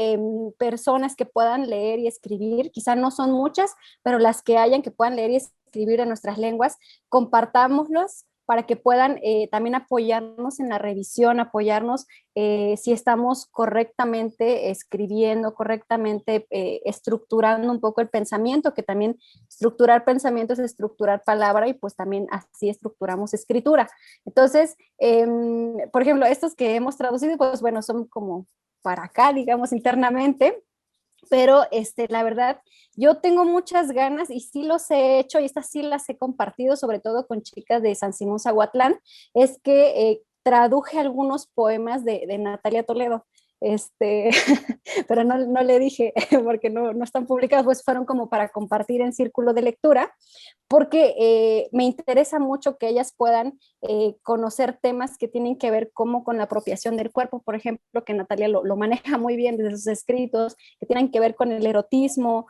personas que puedan leer y escribir, quizá no son muchas, pero las que hayan que puedan leer y escribir en nuestras lenguas, compartámoslos para que puedan también apoyarnos en la revisión, apoyarnos si estamos correctamente escribiendo, correctamente estructurando un poco el pensamiento, que también estructurar pensamiento es estructurar palabra y pues también así estructuramos escritura. Entonces, por ejemplo, estos que hemos traducido, pues bueno, son como para acá, digamos, internamente. pero la verdad, yo tengo muchas ganas y sí los he hecho y estas sí las he compartido, sobre todo con chicas de San Simón Zahuatlán, es que traduje algunos poemas de Natalia Toledo. Pero no le dije porque no están publicados, pues fueron como para compartir en círculo de lectura, porque me interesa mucho que ellas puedan conocer temas que tienen que ver como con la apropiación del cuerpo, por ejemplo, que Natalia lo maneja muy bien desde sus escritos, que tienen que ver con el erotismo,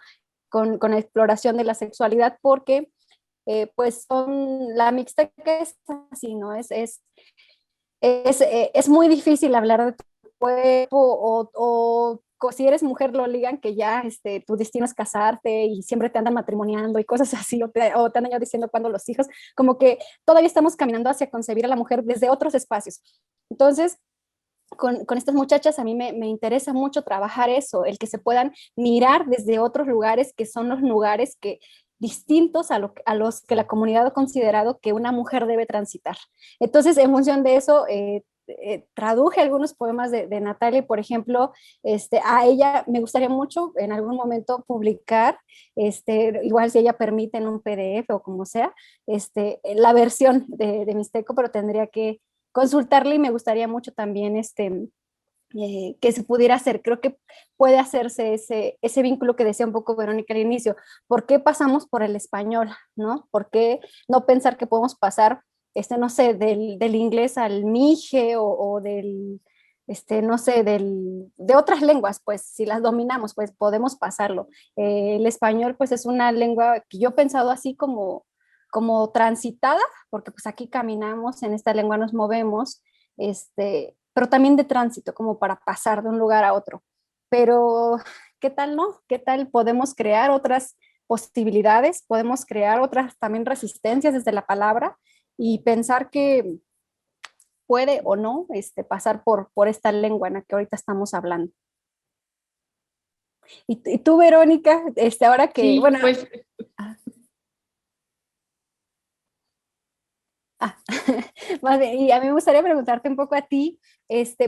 con la exploración de la sexualidad, porque pues la mixteca es así, ¿no? Es muy difícil hablar de tu cuerpo o si eres mujer lo ligan que ya tu destino es casarte y siempre te andan matrimoniando y cosas así, o te andan diciendo cuando los hijos, como que todavía estamos caminando hacia concebir a la mujer desde otros espacios. Entonces, con estas muchachas a mí me interesa mucho trabajar eso, el que se puedan mirar desde otros lugares que son los lugares que distintos a los que la comunidad ha considerado que una mujer debe transitar. Entonces, en función de eso, traduje algunos poemas de Natalia, por ejemplo, a ella me gustaría mucho en algún momento publicar, igual si ella permite en un PDF o como sea, la versión de Mixteco, pero tendría que consultarle y me gustaría mucho también que se pudiera hacer. Creo que puede hacerse ese vínculo que decía un poco Verónica al inicio. ¿Por qué pasamos por el español? ¿No? ¿Por qué no pensar que podemos pasar, no sé, del inglés al mije o del, no sé, de otras lenguas? Pues si las dominamos, pues podemos pasarlo. El español, pues es una lengua que yo he pensado así como transitada, porque pues aquí caminamos, en esta lengua nos movemos, pero también de tránsito, como para pasar de un lugar a otro. Pero, ¿qué tal no? ¿Qué tal podemos crear otras posibilidades? Podemos crear otras también resistencias desde la palabra y pensar que puede o no pasar por esta lengua en la que ahorita estamos hablando. Y tú, Verónica, ahora que, sí, bueno... pues... Ah, más bien, y a mí me gustaría preguntarte un poco a ti,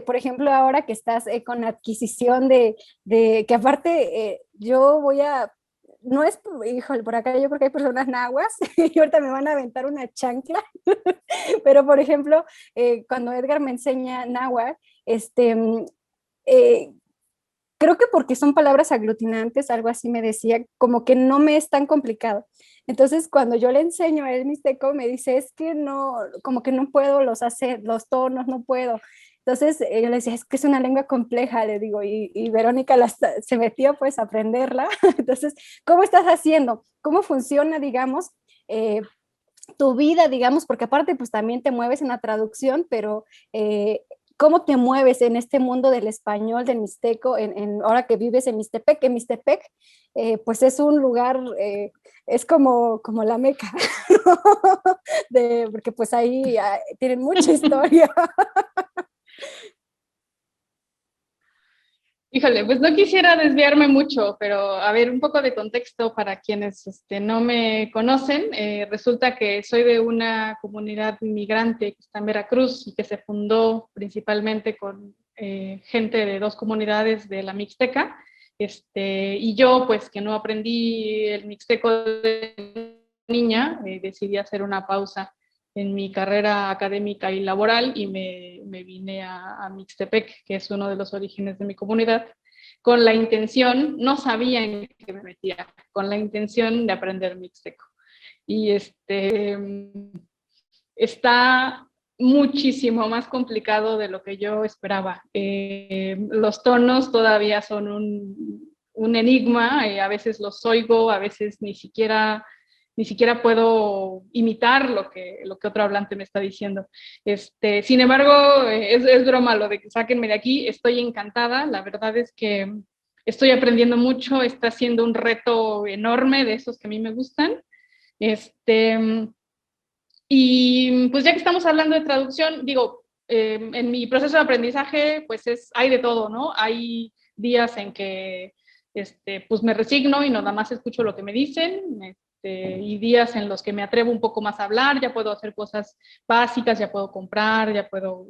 por ejemplo, ahora que estás con la adquisición de que aparte yo voy a, no es, híjole, por acá yo creo que hay personas nahuas y ahorita me van a aventar una chancla, pero por ejemplo, cuando Edgar me enseña náhuatl, eh, creo que porque son palabras aglutinantes, algo así me decía, como que no me es tan complicado. Entonces, cuando yo le enseño a él mixteco, me dice, es que no, como que no puedo los tonos, no puedo. Entonces, yo le decía, es que es una lengua compleja, le digo, y Verónica se metió pues a aprenderla. Entonces, ¿cómo estás haciendo? ¿Cómo funciona, digamos, tu vida, digamos? Porque aparte, pues también te mueves en la traducción, pero ¿cómo te mueves en este mundo del español, del mixteco, ahora que vives en Mixtepec? En Mixtepec, pues es un lugar, es como la Meca, ¿no? Porque pues ahí tienen mucha historia. Híjole, pues no quisiera desviarme mucho, pero a ver, un poco de contexto para quienes no me conocen. Resulta que soy de una comunidad migrante que está en Veracruz y que se fundó principalmente con gente de dos comunidades de la Mixteca. Y yo, pues que no aprendí el mixteco de niña, decidí hacer una pausa en mi carrera académica y laboral y me vine a Mixtepec, que es uno de los orígenes de mi comunidad, con la intención, no sabía en qué me metía, con la intención de aprender mixteco. Y está muchísimo más complicado de lo que yo esperaba. Los tonos todavía son un enigma, a veces los oigo, a veces ni siquiera puedo imitar lo que otro hablante me está diciendo. Sin embargo, es broma lo de que sáquenme de aquí, estoy encantada, la verdad es que estoy aprendiendo mucho, está siendo un reto enorme de esos que a mí me gustan. Y pues ya que estamos hablando de traducción, digo, en mi proceso de aprendizaje, pues hay de todo, ¿no? Hay días en que pues me resigno y nada más escucho lo que me dicen, y días en los que me atrevo un poco más a hablar, ya puedo hacer cosas básicas, ya puedo comprar, ya puedo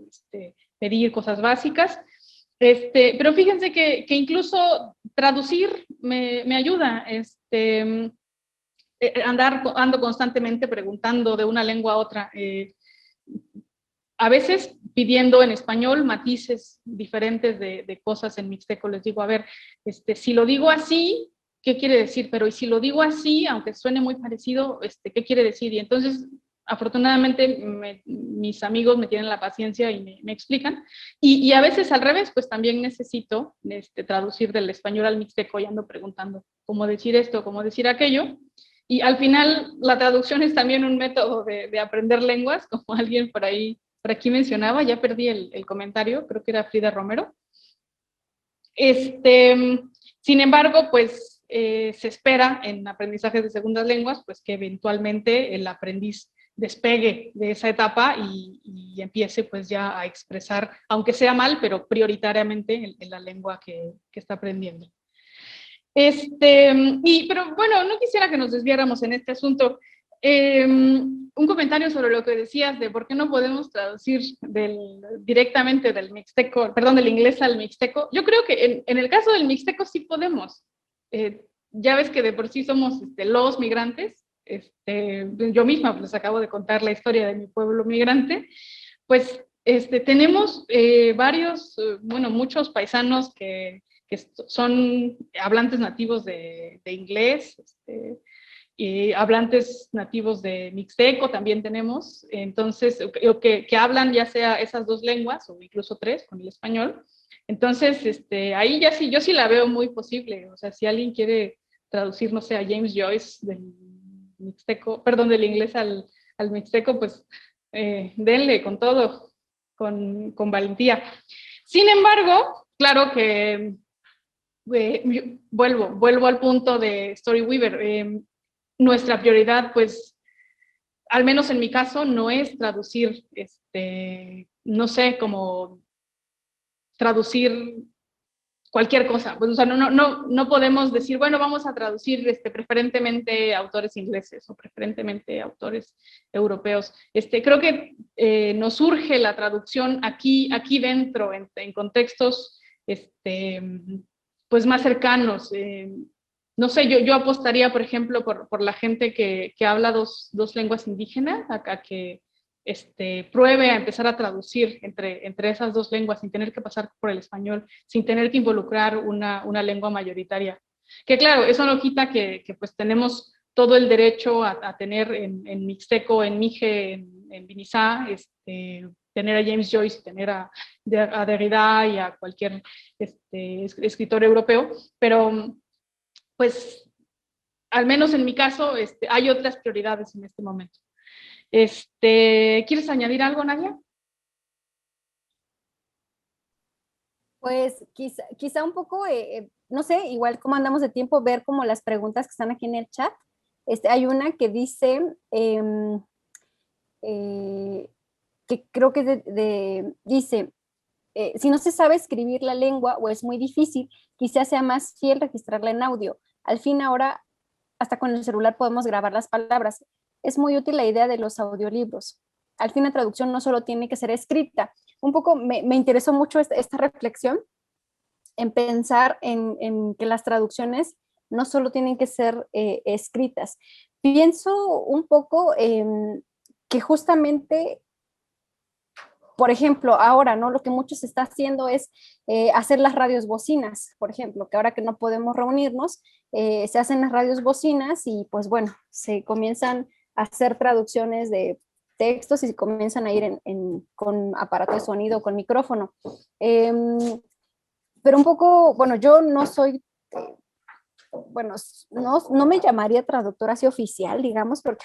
pedir cosas básicas. Pero fíjense que incluso traducir me ayuda, ando constantemente preguntando de una lengua a otra, a veces pidiendo en español matices diferentes de cosas en mixteco. Les digo, a ver, si lo digo así, ¿qué quiere decir? Pero y si lo digo así, aunque suene muy parecido, ¿qué quiere decir? Y entonces, afortunadamente, mis amigos me tienen la paciencia y me explican. Y a veces al revés, pues también necesito traducir del español al mixteco y ando preguntando cómo decir esto, cómo decir aquello. Y al final, la traducción es también un método de aprender lenguas, como alguien por aquí mencionaba, ya perdí el comentario, creo que era Frida Romero. Sin embargo, pues se espera en aprendizajes de segundas lenguas, pues que eventualmente el aprendiz despegue de esa etapa y empiece pues ya a expresar, aunque sea mal, pero prioritariamente en la lengua que está aprendiendo. Pero bueno, no quisiera que nos desviáramos en este asunto. Un comentario sobre lo que decías de por qué no podemos traducir directamente del mixteco, perdón, del inglés al mixteco. Yo creo que en el caso del mixteco sí podemos. Ya ves que de por sí somos los migrantes. Yo misma les acabo de contar la historia de mi pueblo migrante. Pues tenemos muchos paisanos que son hablantes nativos de inglés, y hablantes nativos de mixteco también tenemos, entonces, que hablan ya sea esas dos lenguas o incluso tres con el español. Entonces, ahí ya sí, yo sí la veo muy posible. O sea, si alguien quiere traducir, no sé, a James Joyce del mixteco, perdón, del inglés al mixteco, pues denle con todo, con valentía. Sin embargo, claro que vuelvo al punto de Storyweaver. Nuestra prioridad, pues, al menos en mi caso, no es traducir, no sé, como traducir cualquier cosa. Pues, o sea, no podemos decir, bueno, vamos a traducir preferentemente autores ingleses o preferentemente autores europeos. Creo que nos surge la traducción aquí dentro, en contextos pues más cercanos. No sé, yo apostaría, por ejemplo, por la gente que habla dos lenguas indígenas, a que pruebe a empezar a traducir entre esas dos lenguas sin tener que pasar por el español, sin tener que involucrar una lengua mayoritaria. Que claro, eso no quita que pues tenemos todo el derecho a tener en mixteco, en mije, en binizá, tener a James Joyce, tener a Derrida y a cualquier escritor europeo, pero pues al menos en mi caso hay otras prioridades en este momento. ¿Quieres añadir algo, Nadia? Pues quizá un poco, no sé, igual como andamos de tiempo, ver como las preguntas que están aquí en el chat. Hay una que dice, que creo que dice, si no se sabe escribir la lengua o es muy difícil, quizás sea más fiel registrarla en audio. Al fin ahora, hasta con el celular podemos grabar las palabras. Es muy útil la idea de los audiolibros. Al fin la traducción no solo tiene que ser escrita. Un poco me interesó mucho esta reflexión en pensar en que las traducciones no solo tienen que ser escritas. Pienso un poco que justamente, por ejemplo, ahora, ¿no? Lo que mucho se está haciendo es hacer las radios bocinas, por ejemplo, que ahora que no podemos reunirnos, se hacen las radios bocinas y pues bueno, se comienzan a hacer traducciones de textos y se comienzan a ir con aparato de sonido, con micrófono. Pero un poco, bueno, yo no soy, bueno, no me llamaría traductora así oficial, digamos, porque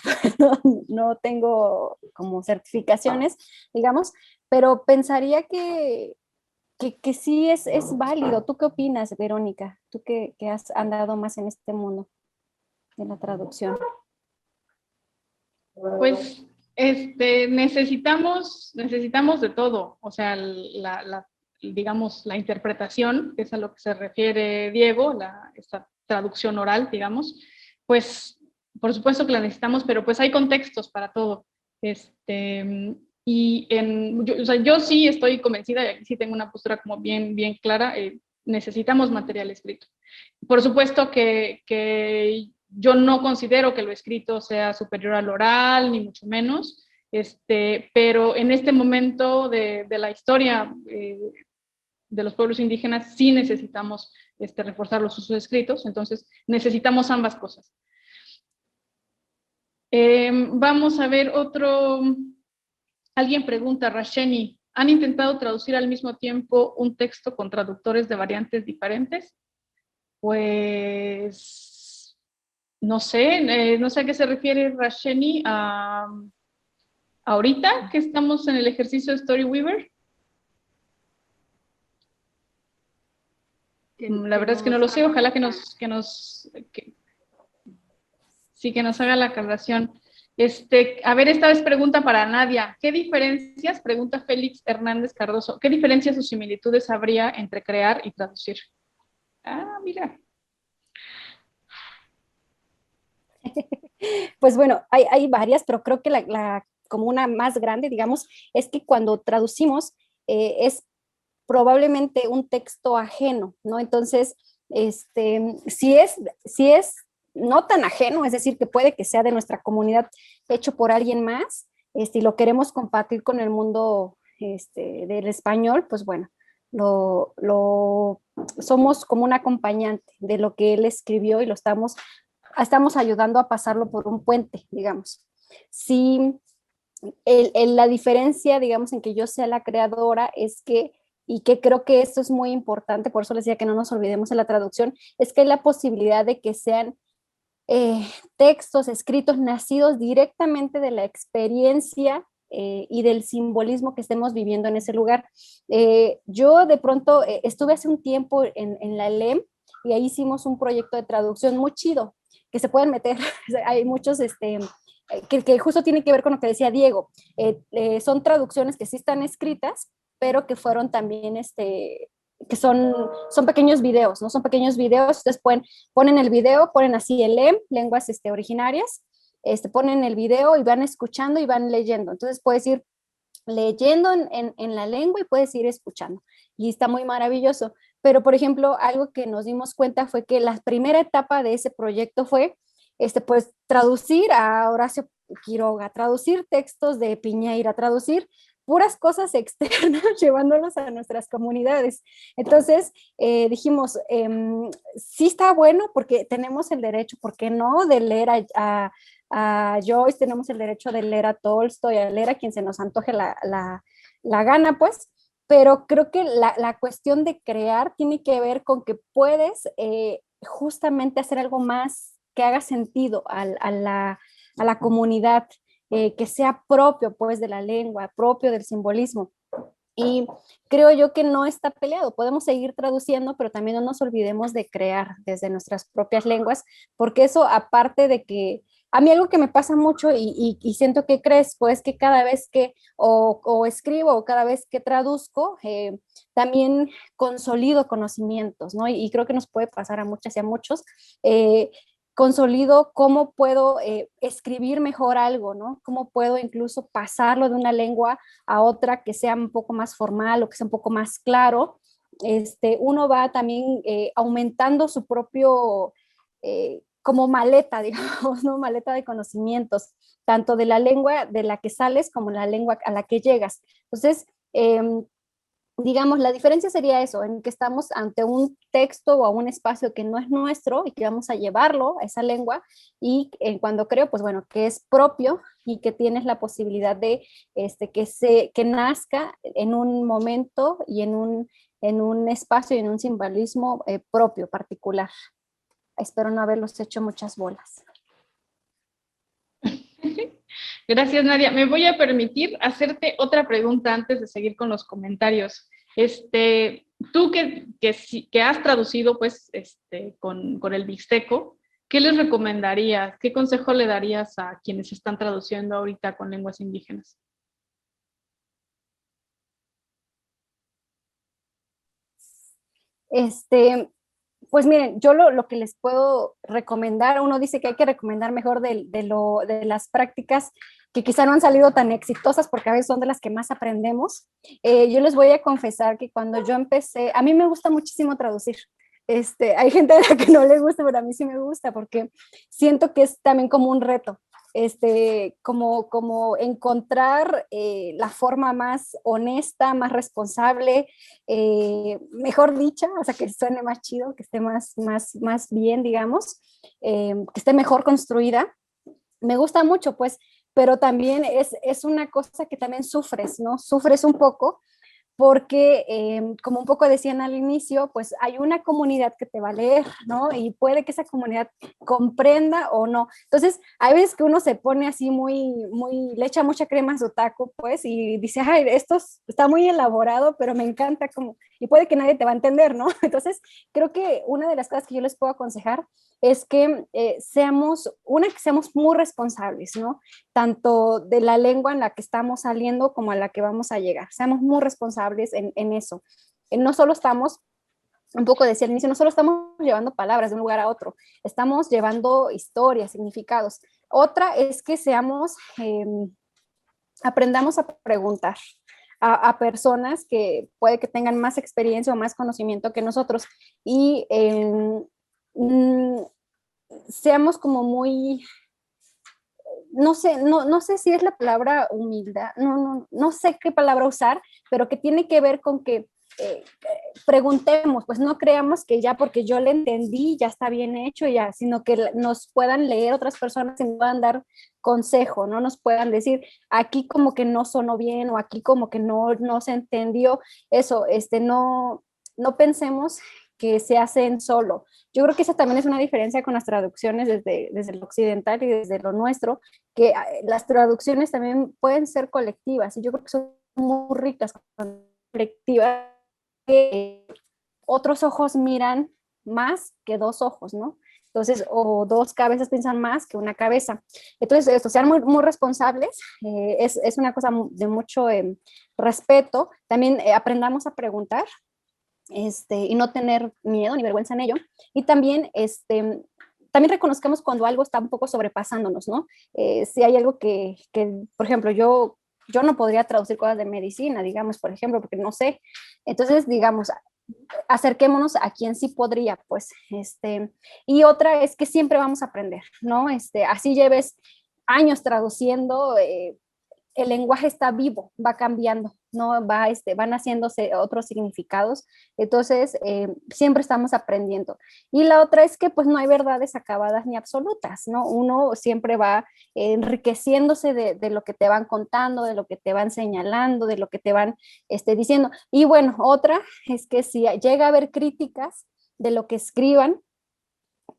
no tengo como certificaciones, digamos, pero pensaría que sí es válido. ¿Tú qué opinas, Verónica? Tú que has andado más en este mundo de la traducción. Pues necesitamos de todo, o sea, digamos, la interpretación, que es a lo que se refiere Diego, esta traducción oral, digamos, pues por supuesto que la necesitamos, pero pues hay contextos para todo. Y o sea, yo sí estoy convencida, y aquí sí tengo una postura como bien clara, necesitamos material escrito. Por supuesto que yo no considero que lo escrito sea superior al oral, ni mucho menos, pero en este momento de la historia de los pueblos indígenas sí necesitamos reforzar los usos escritos, entonces necesitamos ambas cosas. Vamos a ver otro. Alguien pregunta, Rasheni, ¿han intentado traducir al mismo tiempo un texto con traductores de variantes diferentes? Pues no sé, no sé a qué se refiere Rasheni. Ahorita que estamos en el ejercicio de Storyweaver. La verdad es que no lo sé, ojalá que nos haga la aclaración. A ver, esta vez pregunta para Nadia. ¿Qué diferencias, pregunta Félix Hernández Cardoso, qué diferencias o similitudes habría entre crear y traducir? Ah, mira. Pues bueno, hay varias, pero creo que como una más grande, digamos, es que cuando traducimos es probablemente un texto ajeno, ¿no? Entonces, si es no tan ajeno, es decir, que puede que sea de nuestra comunidad hecho por alguien más, y lo queremos compartir con el mundo del español, pues bueno, somos como un acompañante de lo que él escribió y lo estamos ayudando a pasarlo por un puente, digamos. Si la diferencia, digamos, en que yo sea la creadora es que, y que creo que esto es muy importante, por eso les decía que no nos olvidemos de la traducción, es que hay la posibilidad de que sean textos escritos nacidos directamente de la experiencia y del simbolismo que estemos viviendo en ese lugar. Yo de pronto estuve hace un tiempo en la LEM y ahí hicimos un proyecto de traducción muy chido, que se pueden meter, hay muchos que justo tiene que ver con lo que decía Diego. Son traducciones que sí están escritas, pero que fueron también, que son pequeños videos, ¿no? Son pequeños videos, ustedes ponen el video, ponen así el lenguas originarias, ponen el video y van escuchando y van leyendo. Entonces puedes ir leyendo en la lengua y puedes ir escuchando. Y está muy maravilloso. Pero, por ejemplo, algo que nos dimos cuenta fue que la primera etapa de ese proyecto fue pues traducir a Horacio Quiroga, traducir textos de Piñeira, traducir puras cosas externas, llevándolos a nuestras comunidades. Entonces dijimos, sí está bueno porque tenemos el derecho, ¿por qué no?, de leer a Joyce, tenemos el derecho de leer a Tolstoy, a leer a quien se nos antoje la gana, pues, pero creo que la cuestión de crear tiene que ver con que puedes justamente hacer algo más que haga sentido a la comunidad, que sea propio pues de la lengua, propio del simbolismo. Y creo yo que no está peleado, podemos seguir traduciendo, pero también no nos olvidemos de crear desde nuestras propias lenguas, porque eso aparte de que, a mí algo que me pasa mucho y siento que crezco es que cada vez que o escribo o cada vez que traduzco, también consolido conocimientos, ¿no? Y creo que nos puede pasar a muchas y a muchos. Consolido cómo puedo escribir mejor algo, ¿no? Cómo puedo incluso pasarlo de una lengua a otra que sea un poco más formal o que sea un poco más claro. Uno va también aumentando su propio, como maleta, digamos, ¿no? Maleta de conocimientos, tanto de la lengua de la que sales como la lengua a la que llegas. Entonces, digamos, la diferencia sería eso, en que estamos ante un texto o a un espacio que no es nuestro y que vamos a llevarlo a esa lengua y cuando creo, pues bueno, que es propio y que tienes la posibilidad de que nazca en un momento y en un espacio y en un simbolismo propio, particular. Espero no haberlos hecho muchas bolas. Gracias, Nadia. Me voy a permitir hacerte otra pregunta antes de seguir con los comentarios. Tú que has traducido pues, con el Mixteco, ¿qué les recomendarías? ¿Qué consejo le darías a quienes están traduciendo ahorita con lenguas indígenas? Pues miren, yo lo que les puedo recomendar, uno dice que hay que recomendar mejor de las prácticas que quizá no han salido tan exitosas porque a veces son de las que más aprendemos. Yo les voy a confesar que cuando yo empecé, a mí me gusta muchísimo traducir. Hay gente a la que no le gusta, pero a mí sí me gusta porque siento que es también como un reto. Como encontrar la forma más honesta, más responsable, mejor dicha, o sea, que suene más chido, que esté más bien, digamos, que esté mejor construida. Me gusta mucho, pues, pero también es una cosa que también sufres, ¿no? Sufres un poco porque, como un poco decían al inicio, pues hay una comunidad que te va a leer, ¿no? Y puede que esa comunidad comprenda o no. Entonces, hay veces que uno se pone así le echa mucha crema a su taco, pues, y dice, ay, esto está muy elaborado, pero me encanta como, y puede que nadie te va a entender, ¿no? Entonces, creo que una de las cosas que yo les puedo aconsejar es que seamos muy responsables, ¿no? Tanto de la lengua en la que estamos saliendo como a la que vamos a llegar. Seamos muy responsables en eso. No solo estamos, un poco decía al inicio, no solo estamos llevando palabras de un lugar a otro, estamos llevando historias, significados. Otra es que aprendamos a preguntar a personas que puede que tengan más experiencia o más conocimiento que nosotros y seamos como muy, no sé si es la palabra humildad, no sé qué palabra usar, pero que tiene que ver con que preguntemos, pues no creamos que ya porque yo le entendí ya está bien hecho ya, sino que nos puedan leer otras personas y nos puedan dar consejo, no nos puedan decir aquí como que no sonó bien o aquí como que no se entendió eso, no pensemos que se hacen solo. Yo creo que esa también es una diferencia con las traducciones desde lo occidental y desde lo nuestro, que las traducciones también pueden ser colectivas y yo creo que son muy ricas colectivas, que otros ojos miran más que dos ojos, ¿no? Entonces, o dos cabezas piensan más que una cabeza. Entonces, esto, sean muy responsables, es una cosa de mucho respeto. También aprendamos a preguntar, y no tener miedo ni vergüenza en ello. Y también, también reconozcamos cuando algo está un poco sobrepasándonos, ¿no? Si hay algo que, por ejemplo, yo no podría traducir cosas de medicina, digamos, por ejemplo, porque no sé. Entonces, digamos, acerquémonos a quien sí podría, pues, y otra es que siempre vamos a aprender, ¿no? Así lleves años traduciendo, el lenguaje está vivo, va cambiando, ¿no? Van haciéndose otros significados, entonces siempre estamos aprendiendo. Y la otra es que pues no hay verdades acabadas ni absolutas, ¿no? Uno siempre va enriqueciéndose de lo que te van contando, de lo que te van señalando, de lo que te van diciendo. Y bueno, otra es que si llega a haber críticas de lo que escriban,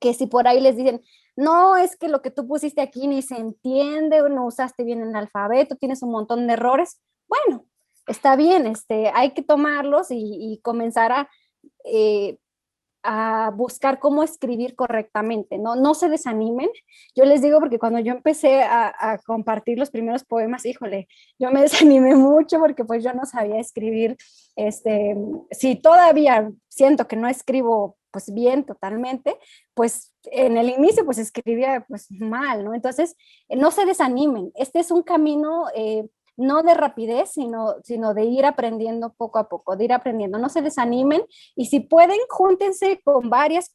que si por ahí les dicen, no, es que lo que tú pusiste aquí ni se entiende, no usaste bien el alfabeto, tienes un montón de errores, bueno, está bien, hay que tomarlos y comenzar a buscar cómo escribir correctamente, ¿no? No se desanimen. Yo les digo porque cuando yo empecé a compartir los primeros poemas, híjole, yo me desanimé mucho porque pues yo no sabía escribir, si todavía siento que no escribo pues bien totalmente, pues en el inicio pues escribía pues mal, ¿no? Entonces, no se desanimen. Este es un camino no de rapidez, sino de ir aprendiendo poco a poco, de ir aprendiendo. No se desanimen y si pueden, júntense con varios,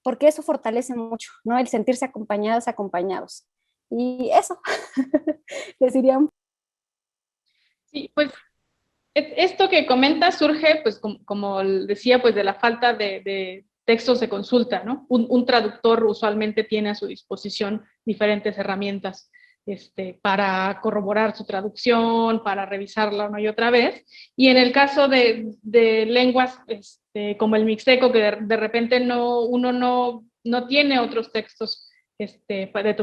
porque eso fortalece mucho, ¿no? El sentirse acompañados. Y eso, les diría. Sí, pues esto que comentas surge, pues como decía, pues de la falta de textos de consulta, ¿no? Un traductor usualmente tiene a su disposición diferentes herramientas para corroborar su traducción, para revisarla una y otra vez. Y en el caso de lenguas como el mixteco, que de repente uno no tiene otros textos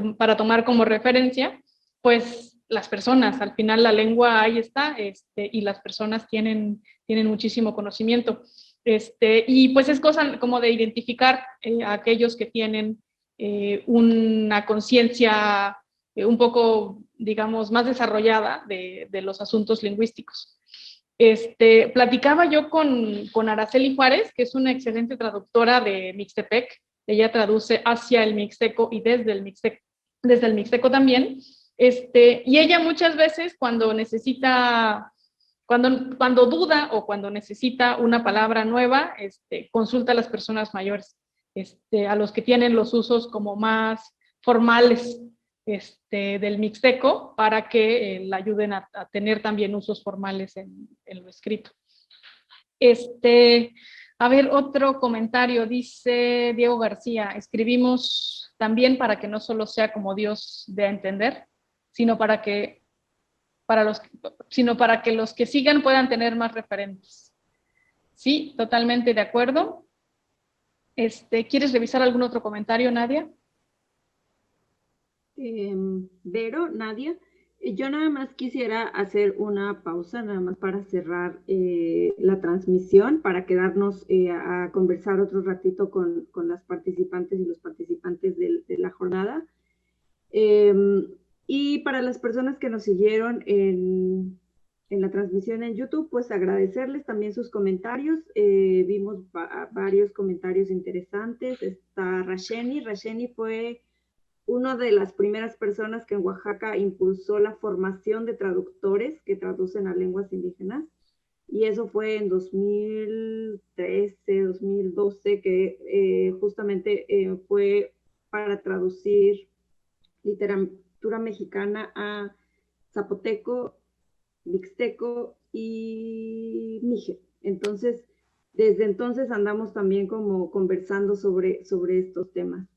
para tomar como referencia, pues las personas, al final la lengua ahí está, y las personas tienen muchísimo conocimiento. Y pues es cosa como de identificar a aquellos que tienen una conciencia un poco, digamos, más desarrollada de los asuntos lingüísticos. Platicaba yo con Araceli Juárez, que es una excelente traductora de Mixtepec. Ella traduce hacia el Mixteco y desde el Mixteco también. Y ella muchas veces cuando necesita, cuando duda o cuando necesita una palabra nueva, consulta a las personas mayores, a los que tienen los usos como más formales del Mixteco, para que la ayuden a tener también usos formales en lo escrito. A ver, otro comentario, dice Diego García: escribimos también para que no solo sea como Dios dé a entender, sino para que los que sigan puedan tener más referentes. Sí, totalmente de acuerdo. ¿Quieres revisar algún otro comentario, Nadia? Vero, Nadia, yo nada más quisiera hacer una pausa, nada más para cerrar la transmisión, para quedarnos a conversar otro ratito con las participantes y los participantes de la jornada. Y para las personas que nos siguieron en la transmisión en YouTube, pues agradecerles también sus comentarios. Vimos varios comentarios interesantes. Está Rasheni. Rasheni fue una de las primeras personas que en Oaxaca impulsó la formación de traductores que traducen a lenguas indígenas. Y eso fue en 2013, 2012, que justamente fue para traducir literatura mexicana a zapoteco, mixteco y mije. Entonces, desde entonces andamos también como conversando sobre estos temas.